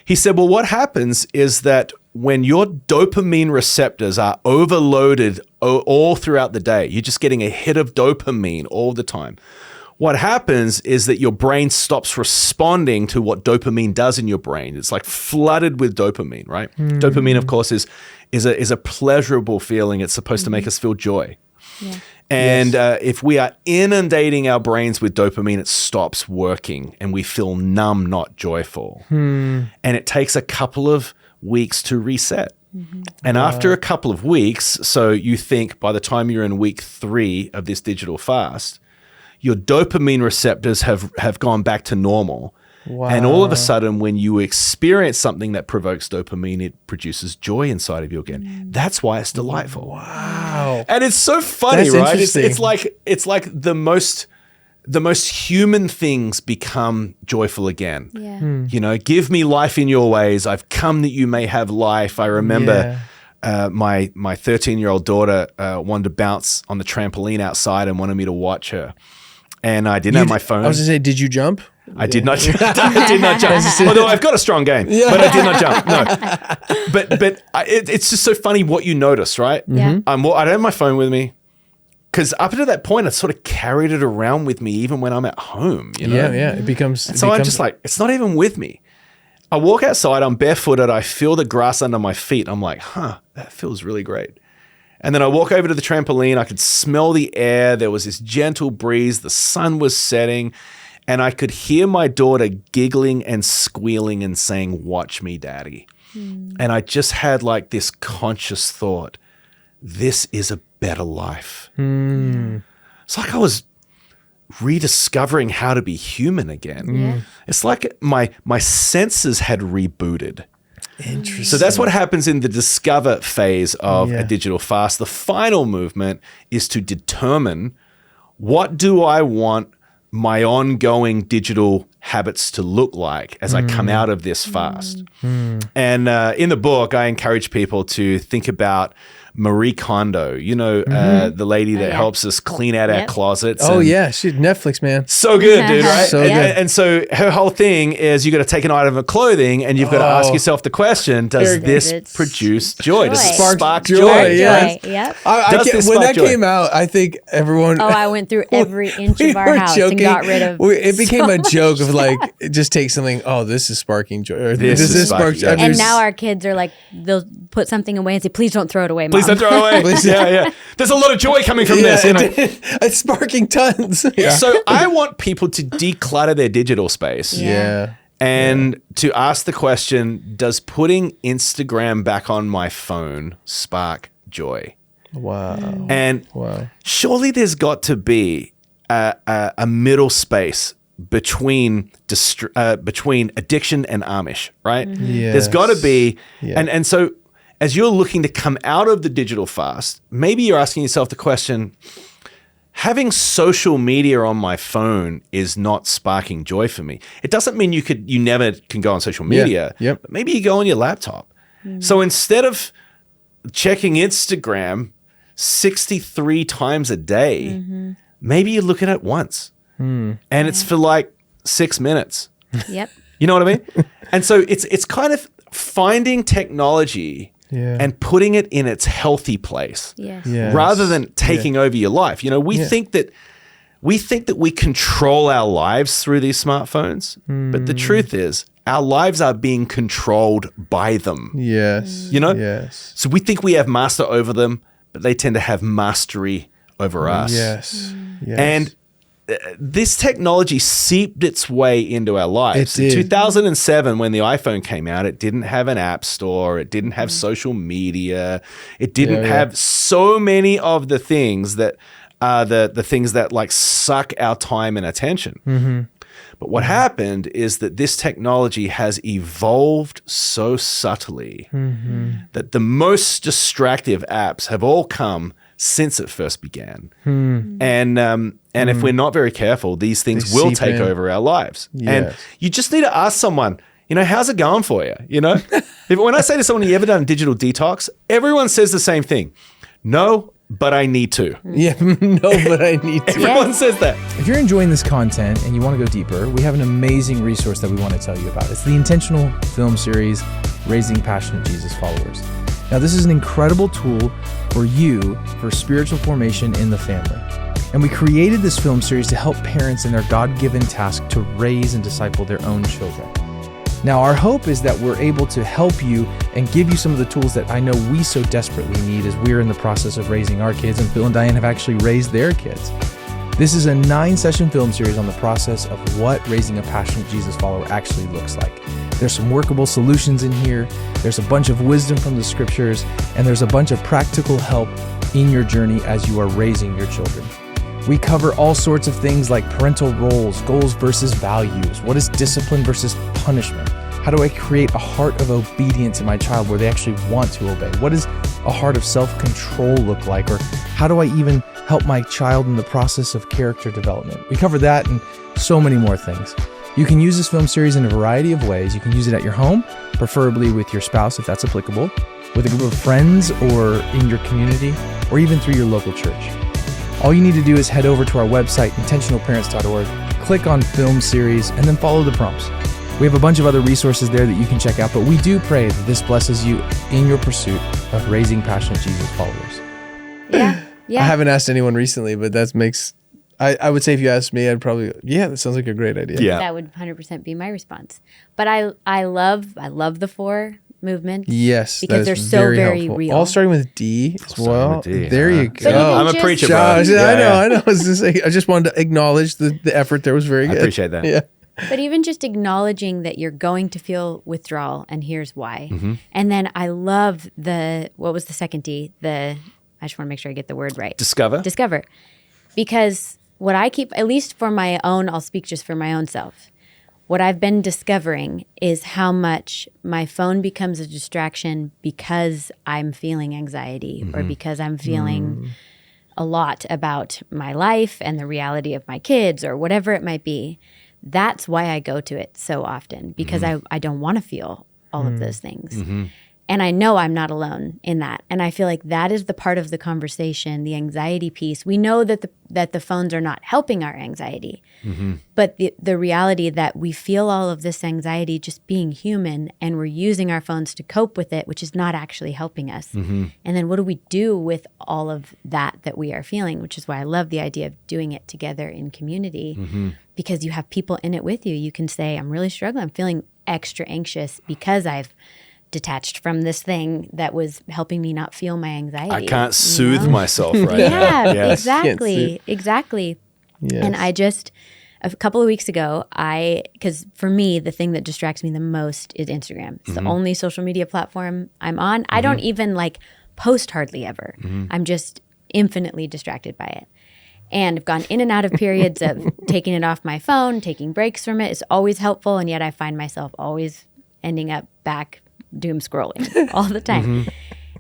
He said, well, what happens is that when your dopamine receptors are overloaded all throughout the day, you're just getting a hit of dopamine all the time. what happens is that your brain stops responding to what dopamine does in your brain. It's like flooded with dopamine, right? Dopamine, of course, is a pleasurable feeling. It's supposed to make us feel joy. Yeah. And if we are inundating our brains with dopamine, it stops working and we feel numb, not joyful. And it takes a couple of weeks to reset. And after a couple of weeks, so you think by the time you're in week 3 of this digital fast, your dopamine receptors have gone back to normal. Wow. And all of a sudden, when you experience something that provokes dopamine, it produces joy inside of you again. That's why it's delightful. Wow. And it's so funny, That's right? interesting. It's like the most human things become joyful again. Yeah. You know, give me life in your ways. I've come that you may have life. I remember my 13-year-old daughter wanted to bounce on the trampoline outside and wanted me to watch her. And I didn't have my phone. I was going to say, did you jump? I did not jump. I did not jump. Although I've got a strong game, but I did not jump. No. But it's just so funny what you notice, right? Yeah. I don't have my phone with me because up to that point, I sort of carried it around with me even when I'm at home, you know? Yeah. It becomes. I'm just like, it's not even with me. I walk outside, I'm barefooted, I feel the grass under my feet. I'm like, that feels really great. And then I walk over to the trampoline. I could smell the air. There was this gentle breeze. The sun was setting. And I could hear my daughter giggling and squealing and saying, "Watch me, Daddy." And I just had like this conscious thought, this is a better life. It's like I was rediscovering how to be human again. Yeah. It's like my senses had rebooted. Interesting. So that's what happens in the discover phase of a digital fast. The final movement is to determine, what do I want my ongoing digital habits to look like as I come out of this fast? And in the book, I encourage people to think about Marie Kondo, the lady that helps us clean out our closets. Oh, yeah. She's Netflix, man. So good, dude, right? So good. And so her whole thing is you got to take an item of clothing and you've got to ask yourself the question, does this produce joy? Does it spark joy? Yeah. Yep. When that came out, I think everyone... Oh, I went through every inch of our house and got rid of... It became a joke of like, just take something, this is sparking joy. Or, this is sparking joy. And now our kids are like, they'll put something away and say, please don't throw it away, Mom. Please don't throw it away. Yeah. There's a lot of joy coming from this. It's sparking tons. Yeah. So I want people to declutter their digital space. Yeah. And to ask the question, does putting Instagram back on my phone spark joy? Wow. And surely there's got to be a middle space between addiction and Amish, right? Yes. There's got to be, and so as you're looking to come out of the digital fast, maybe you're asking yourself the question, having social media on my phone is not sparking joy for me. It doesn't mean you never can go on social media, but maybe you go on your laptop. So instead of checking Instagram 63 times a day, maybe you look at it once and it's for like 6 minutes. Yep. You know what I mean? And so it's kind of finding technology and putting it in its healthy place, rather than taking over your life. We think that we control our lives through these smartphones, but the truth is our lives are being controlled by them. Yes. Yes. So we think we have master over them, but they tend to have mastery over us. Yes. And this technology seeped its way into our lives. It did. In 2007, when the iPhone came out, it didn't have an app store. It didn't have social media. It didn't have so many of the things that are the things that like suck our time and attention. But what happened is that this technology has evolved so subtly that the most distractive apps have all come since it first began. And if we're not very careful, these things will take over our lives. And you just need to ask someone, how's it going for you? When I say to someone, you ever done a digital detox? Everyone says the same thing. No, but I need to. Yeah, no, but I need to. Everyone says that. If you're enjoying this content and you want to go deeper, we have an amazing resource that we want to tell you about. It's the intentional film series, Raising Passionate Jesus Followers. Now, this is an incredible tool for you for spiritual formation in the family. And we created this film series to help parents in their God-given task to raise and disciple their own children. Now, our hope is that we're able to help you and give you some of the tools that I know we so desperately need as we're in the process of raising our kids, and Phil and Diane have actually raised their kids. This is a 9-session film series on the process of what raising a passionate Jesus follower actually looks like. There's some workable solutions in here, there's a bunch of wisdom from the scriptures, and there's a bunch of practical help in your journey as you are raising your children. We cover all sorts of things like parental roles, goals versus values, what is discipline versus punishment, how do I create a heart of obedience in my child where they actually want to obey, what does a heart of self-control look like, or how do I even help my child in the process of character development. We cover that and so many more things. You can use this film series in a variety of ways. You can use it at your home, preferably with your spouse if that's applicable, with a group of friends or in your community, or even through your local church. All you need to do is head over to our website, intentionalparents.org, click on film series, and then follow the prompts. We have a bunch of other resources there that you can check out, but we do pray that this blesses you in your pursuit of raising passionate Jesus followers. Yeah. I haven't asked anyone recently, but that makes, I would say if you asked me, I'd probably, that sounds like a great idea. Yeah. That would 100% be my response. But I love the 4 movements. Yes, because they're so very real. All starting with D as well. with D, There you So go. I'm a just- preacher, bro. Josh, I know. I just wanted to acknowledge the effort there was very good. I appreciate that. Yeah. But even just acknowledging that you're going to feel withdrawal, and here's why. And then I love what was the second D? I just want to make sure I get the word right. Discover. Because what I keep, at least for my own, I'll speak just for my own self. What I've been discovering is how much my phone becomes a distraction because I'm feeling anxiety or because I'm feeling a lot about my life and the reality of my kids or whatever it might be. That's why I go to it so often, because I don't want to feel all of those things. And I know I'm not alone in that. And I feel like that is the part of the conversation, the anxiety piece. We know that the phones are not helping our anxiety, but the reality that we feel all of this anxiety just being human, and we're using our phones to cope with it, which is not actually helping us. And then what do we do with all of that we are feeling, which is why I love the idea of doing it together in community, because you have people in it with you. You can say, I'm really struggling. I'm feeling extra anxious because I've detached from this thing that was helping me not feel my anxiety. I can't soothe myself right now. Yeah, Yes. exactly. Yes. And I just, a couple of weeks ago, because for me, the thing that distracts me the most is Instagram. It's the only social media platform I'm on. I don't even post hardly ever. I'm just infinitely distracted by it. And I've gone in and out of periods of taking it off my phone, taking breaks from it. It's always helpful. And yet I find myself always ending up back doom scrolling all the time.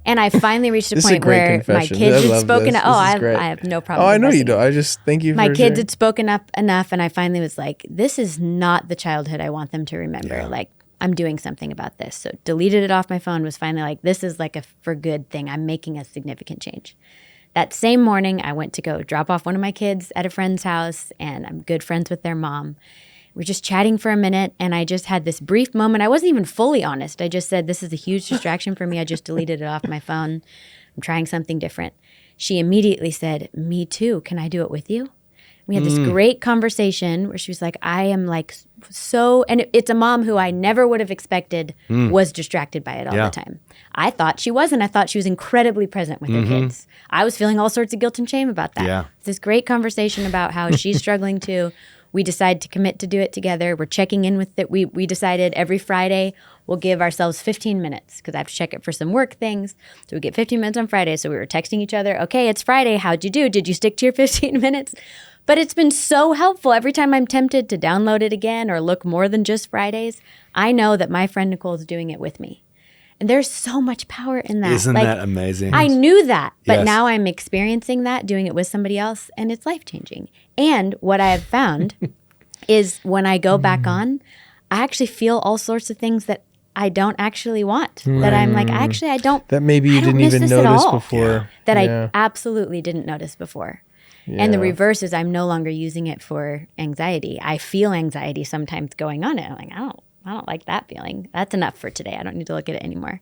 And I finally reached a This is a point great where my confession. kids I had love spoken this. up. This is great. I have no problem. Oh, I know you confessing don't. it. I just thank you My for kids sharing. had spoken up enough, and I finally was like, this is not the childhood I want them to remember. I'm doing something about this. So deleted it off my phone, was finally like, this is a for good thing. I'm making a significant change. That same morning, I went to go drop off one of my kids at a friend's house, and I'm good friends with their mom. We're just chatting for a minute, and I just had this brief moment. I wasn't even fully honest. I just said, this is a huge distraction for me. I just deleted it off my phone. I'm trying something different. She immediately said, me too. Can I do it with you? We had this great conversation where she was like, I am so, and it's a mom who I never would have expected was distracted by it all the time. I thought she wasn't. I thought she was incredibly present with her kids. I was feeling all sorts of guilt and shame about that. Yeah. This great conversation about how she's struggling too. We decided to commit to do it together. We're checking in with it. We decided every Friday we'll give ourselves 15 minutes because I have to check it for some work things. So we get 15 minutes on Friday. So we were texting each other, okay, it's Friday. How'd you do? Did you stick to your 15 minutes? But it's been so helpful. Every time I'm tempted to download it again or look more than just Fridays, I know that my friend Nicole is doing it with me. And there's so much power in that. Isn't that amazing? I knew that, but Yes. now I'm experiencing that, doing it with somebody else, and it's life-changing. And what I have found is when I go back on, I actually feel all sorts of things that I don't actually want. That I'm like, actually, I don't. That maybe you I don't didn't miss even this at notice all. before. That Yeah. I absolutely didn't notice before. And the reverse is I'm no longer using it for anxiety. I feel anxiety sometimes going on it. I'm like, I don't like that feeling. That's enough for today. I don't need to look at it anymore.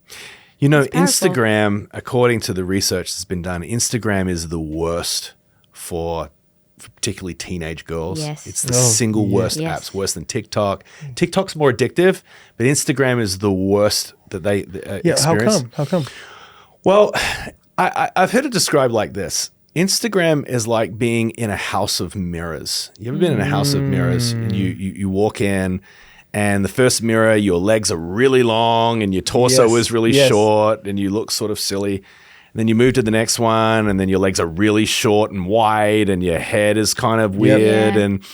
You know, powerful. Instagram, according to the research that's been done, Instagram is the worst for particularly teenage girls. Yes. It's the single worst Yes. apps, worse than TikTok. TikTok's more addictive, but Instagram is the worst that they experience. How come? Well, I've heard it described like this. Instagram is like being in a house of mirrors. You ever been in a house of mirrors and you walk in and the first mirror, your legs are really long and your torso is really short and you look sort of silly. And then you move to the next one and then your legs are really short and wide and your head is kind of weird. Yeah. And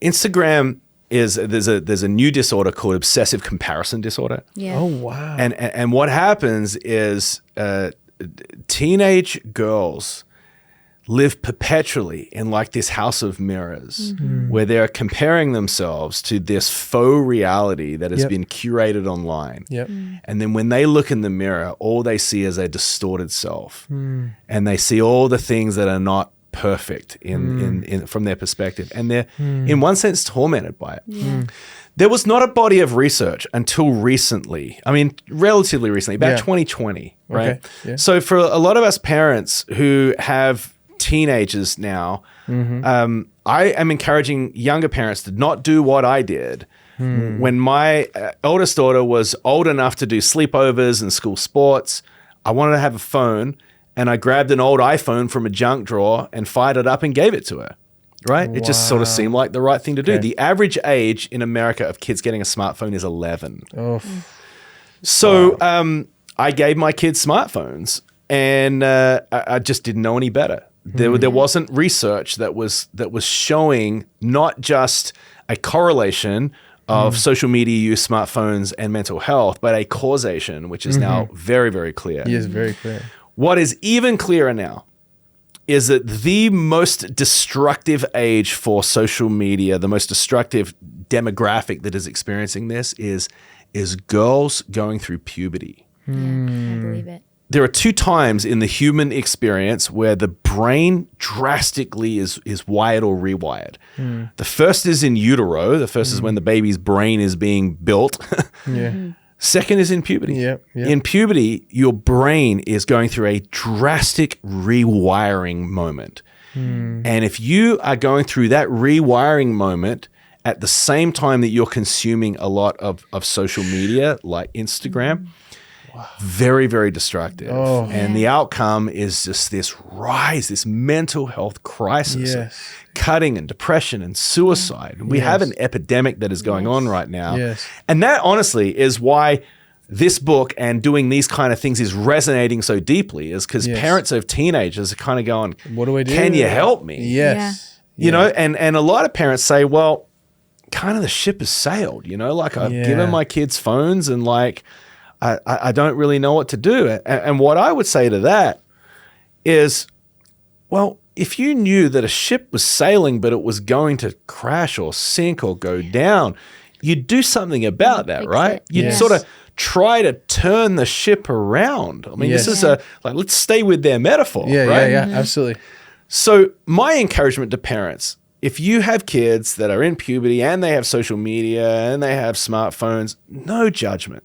Instagram there's a new disorder called obsessive comparison disorder. Yeah. Oh, wow. And what happens is teenage girls live perpetually in like this house of mirrors where they're comparing themselves to this faux reality that has been curated online. Yep. And then when they look in the mirror, all they see is a distorted self. And they see all the things that are not perfect in from their perspective. And they're in one sense tormented by it. Yeah. There was not a body of research until recently. I mean, relatively recently, about 2020, right? Okay. Yeah. So for a lot of us parents who have teenagers now, I am encouraging younger parents to not do what I did. When my oldest daughter was old enough to do sleepovers and school sports, I wanted to have a phone, and I grabbed an old iPhone from a junk drawer and fired it up and gave it to her. Right? It just sort of seemed like the right thing to do. Okay. The average age in America of kids getting a smartphone is 11. Oh, So I gave my kids smartphones, and I just didn't know any better. There wasn't research that was showing not just a correlation of social media use, smartphones, and mental health, but a causation, which is now very, very clear. he is very clear. What is even clearer now is that the most destructive age for social media, the most destructive demographic that is experiencing this is girls going through puberty. Yeah, I believe it. There are 2 times in the human experience where the brain drastically is wired or rewired. The first is in utero. The first is when the baby's brain is being built. Yeah. Second is in puberty. Yep. In puberty, your brain is going through a drastic rewiring moment. And if you are going through that rewiring moment at the same time that you're consuming a lot of social media like Instagram, very, very destructive. And the outcome is just this rise, this mental health crisis, Yes. cutting and depression and suicide. We have an epidemic that is going on right now. Yes. And that honestly is why this book and doing these kind of things is resonating so deeply, is because parents of teenagers are kind of going, What do I do? can you help me? Yes. You know, and a lot of parents say, well, kind of the ship has sailed, you know, like I've given my kids phones and like, I don't really know what to do. And what I would say to that is, well, if you knew that a ship was sailing, but it was going to crash or sink or go down, you'd do something about that, Fix right? it. You'd Yes. sort of try to turn the ship around. I mean, this is let's stay with their metaphor, right? Yeah, absolutely. So my encouragement to parents, if you have kids that are in puberty and they have social media and they have smartphones, no judgment.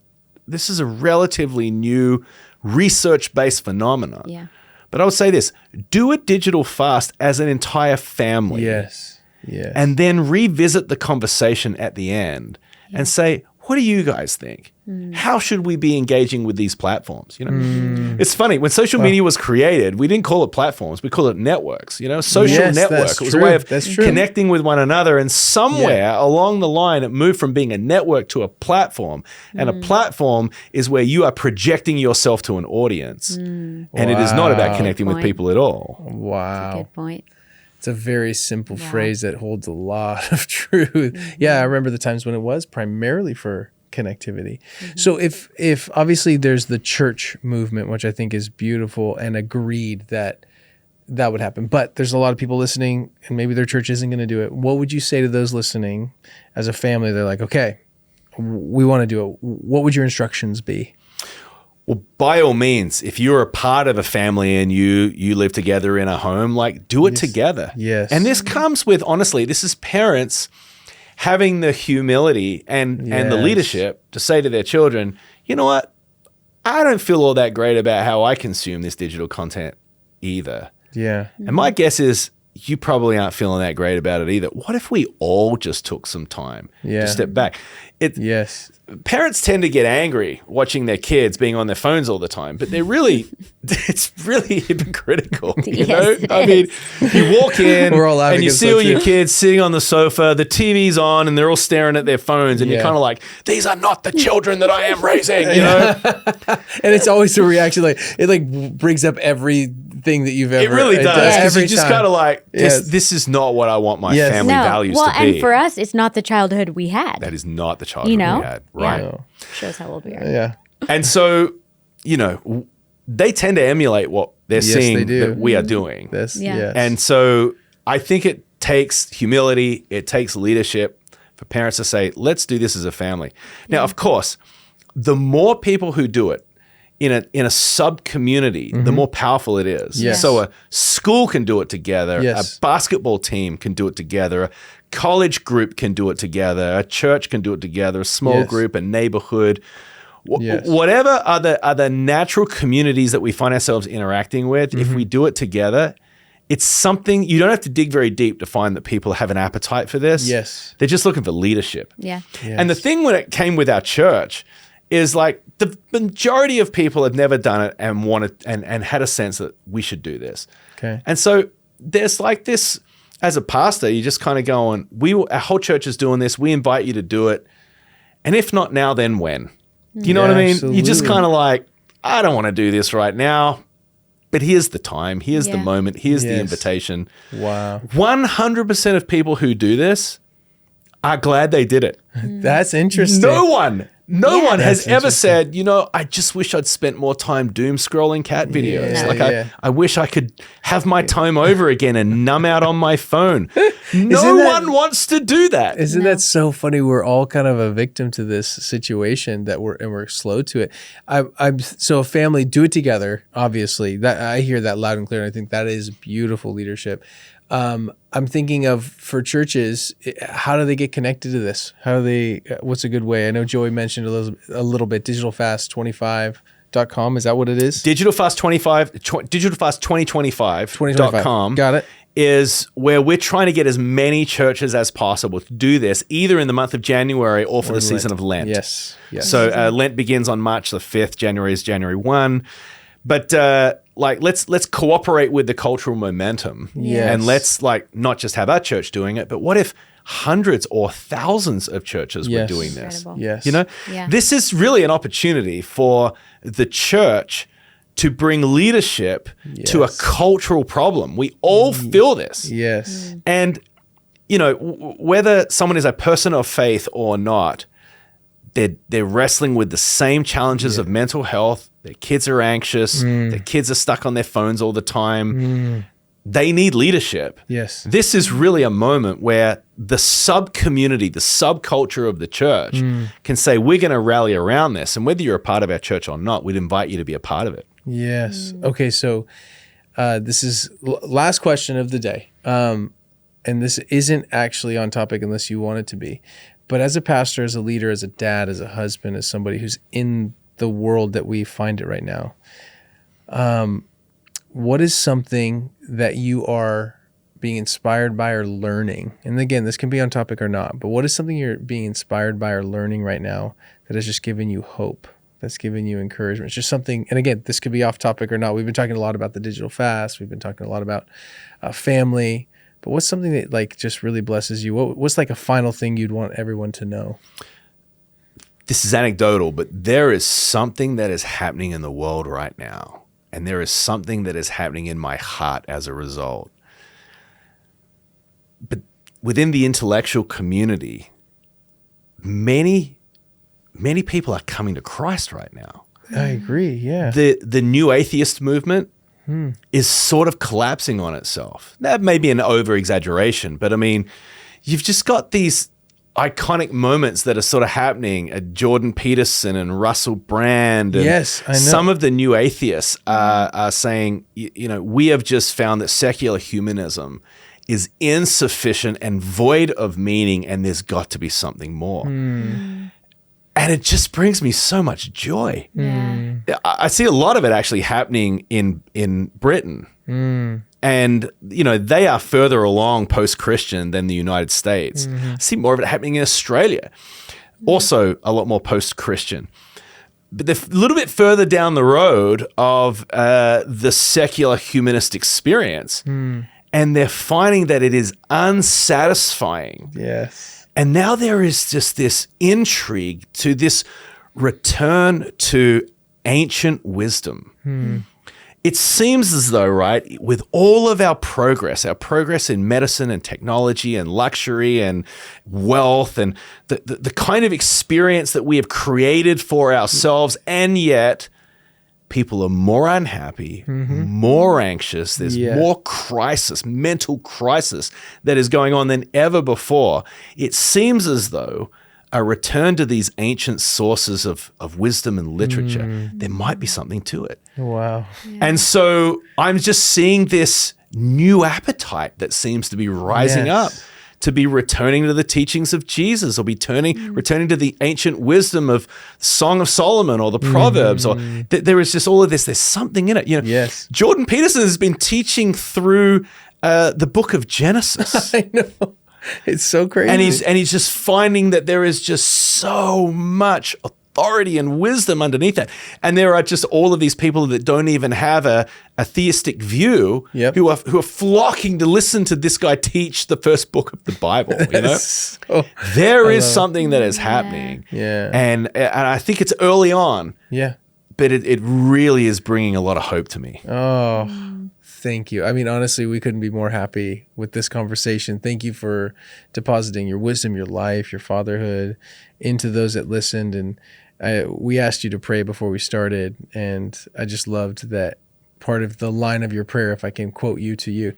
This is a relatively new research-based phenomenon. Yeah. But I would say this, do a digital fast as an entire family. Yes. Yes. And then revisit the conversation at the end and say, what do you guys think? How should we be engaging with these platforms? You know, it's funny, when social media was created, we didn't call it platforms, we call it networks. You know, social Yes, network. that's It was a true. way of That's true. connecting with one another. And somewhere along the line, it moved from being a network to a platform. And a platform is where you are projecting yourself to an audience, and it is not about Wow. connecting with Point. people at all. Wow. Good point. It's a very simple phrase that holds a lot of truth. Yeah, I remember the times when it was primarily for connectivity. So if obviously there's the church movement, which I think is beautiful and agreed that would happen, but there's a lot of people listening and maybe their church isn't going to do it. What would you say to those listening as a family? They're like, okay, we want to do it. What would your instructions be? Well, by all means, if you're a part of a family and you live together in a home, like do it together. Yes. And this comes with, honestly, this is parents having the humility and the Yes. leadership to say to their children, you know what? I don't feel all that great about how I consume this digital content either. Yeah. And my guess is you probably aren't feeling that great about it either. What if we all just took some time to step back? Parents tend to get angry watching their kids being on their phones all the time, but it's really hypocritical. You know? I mean, you walk in and you see all your kids sitting on the sofa, the TV's on, and they're all staring at their phones, and you're kind of like, these are not the children that I am raising, you know? And it's always a reaction, like it like brings up everything that you've ever. It really does. Because you just kind of like, Yes. this is not what I want my family values to be. And for us, it's not the childhood we had. That is not the childhood we had. Right. No. Shows how old we are. Yeah. And so, you know, they tend to emulate what they're seeing that we are doing. And so I think it takes humility, it takes leadership for parents to say, let's do this as a family. Now, of course, the more people who do it in a sub-community, the more powerful it is. Yes. So a school can do it together, a basketball team can do it together, a college group can do it together, a church can do it together, a small group, a neighborhood, whatever other natural communities that we find ourselves interacting with, if we do it together, it's something, you don't have to dig very deep to find that people have an appetite for this. Yes. They're just looking for leadership. Yeah. Yes. And the thing when it came with our church is like the majority of people had never done it and wanted and had a sense that we should do this. Okay. And so there's like this, as a pastor, you're just kind of going, our whole church is doing this. We invite you to do it. And if not now, then when? Do you know what I mean? Absolutely. You're just kind of like, I don't want to do this right now, but here's the time. Here's the moment. Here's the invitation. Wow. 100% of people who do this are glad they did it. That's interesting. No one has ever said, you know, I just wish I'd spent more time doom scrolling cat videos. I wish I could have my time over again and numb out on my phone. No one wants to do that. Isn't that so funny? We're all kind of a victim to this situation that we're slow to it. So a family, do it together. Obviously, that I hear that loud and clear. And I think that is beautiful leadership. I'm thinking of for churches, how do they get connected to this? What's a good way? I know Joey mentioned a little bit, digitalfast25.com. Is that what it is? Digitalfast2025.com. Got it. Is where we're trying to get as many churches as possible to do this, either in the month of January or for the season of Lent. Yes. So Lent begins on March the 5th. January is January 1. But let's cooperate with the cultural momentum, and let's not just have our church doing it, but what if hundreds or thousands of churches were doing this? Yes, you know, this is really an opportunity for the church to bring leadership to a cultural problem. We all feel this, and you know, whether someone is a person of faith or not, they're wrestling with the same challenges of mental health. Their kids are anxious. Their kids are stuck on their phones all the time. They need leadership. Yes. This is really a moment where the sub-community, the subculture of the church can say, we're going to rally around this. And whether you're a part of our church or not, we'd invite you to be a part of it. Yes. Okay, so this is last question of the day. And this isn't actually on topic unless you want it to be. But as a pastor, as a leader, as a dad, as a husband, as somebody who's in the world that we find it right now, what is something that you are being inspired by or learning? And again, this can be on topic or not, but what is something you're being inspired by or learning right now that has just given you hope, that's given you encouragement? It's just something, and again, this could be off topic or not. We've been talking a lot about the digital fast. We've been talking a lot about family. But what's something that just really blesses you? What's a final thing you'd want everyone to know? This is anecdotal, but there is something that is happening in the world right now. And there is something that is happening in my heart as a result. But within the intellectual community, many people are coming to Christ right now. I agree, yeah. The new atheist movement is sort of collapsing on itself. That may be an over-exaggeration, but I mean, you've just got these iconic moments that are sort of happening. Jordan Peterson and Russell Brand. And yes, I know. Some of the new atheists are saying, you know, we have just found that secular humanism is insufficient and void of meaning, and there's got to be something more. And it just brings me so much joy. I see a lot of it actually happening in Britain. And, they are further along post-Christian than the United States. I see more of it happening in Australia. Also a lot more post-Christian. But they're a little bit further down the road of the secular humanist experience. And they're finding that it is unsatisfying. Yes. And now there is just this intrigue to this return to ancient wisdom. It seems as though, right, with all of our progress in medicine and technology and luxury and wealth and the kind of experience that we have created for ourselves, and yet people are more unhappy, more anxious. There's more crisis, mental crisis that is going on than ever before. It seems as though a return to these ancient sources of wisdom and literature, there might be something to it. Wow. And so I'm just seeing this new appetite that seems to be rising up to be returning to the teachings of Jesus, or returning to the ancient wisdom of Song of Solomon or the Proverbs, or there is just all of this. There's something in it. Yes. Jordan Peterson has been teaching through the book of Genesis. I know. It's so crazy. And he's just finding that there is just so much authority and wisdom underneath that. And there are just all of these people that don't even have a theistic view who are flocking to listen to this guy teach the first book of the Bible. There is something that is happening. Yeah. And I think it's early on. Yeah. But it really is bringing a lot of hope to me. Oh, thank you. I mean, honestly, we couldn't be more happy with this conversation. Thank you for depositing your wisdom, your life, your fatherhood into those that listened. And we asked you to pray before we started, and I just loved that part of the line of your prayer, if I can quote you to you,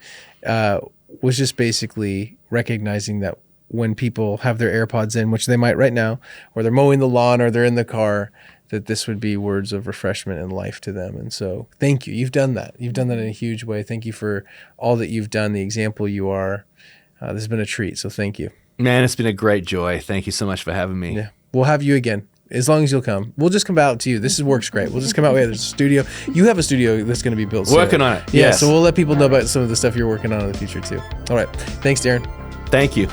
was just basically recognizing that when people have their AirPods in, which they might right now, or they're mowing the lawn or they're in the car, that this would be words of refreshment and life to them. And so thank you. You've done that. You've done that in a huge way. Thank you for all that you've done, the example you are. This has been a treat. So thank you. Man, it's been a great joy. Thank you so much for having me. Yeah. We'll have you again. As long as you'll come. We'll just come out to you. This works great. We'll just come out. We have a studio. You have a studio that's going to be built soon. Working on it. Yeah, Yes. so we'll let people know about some of the stuff you're working on in the future too. All right. Thanks, Darren. Thank you.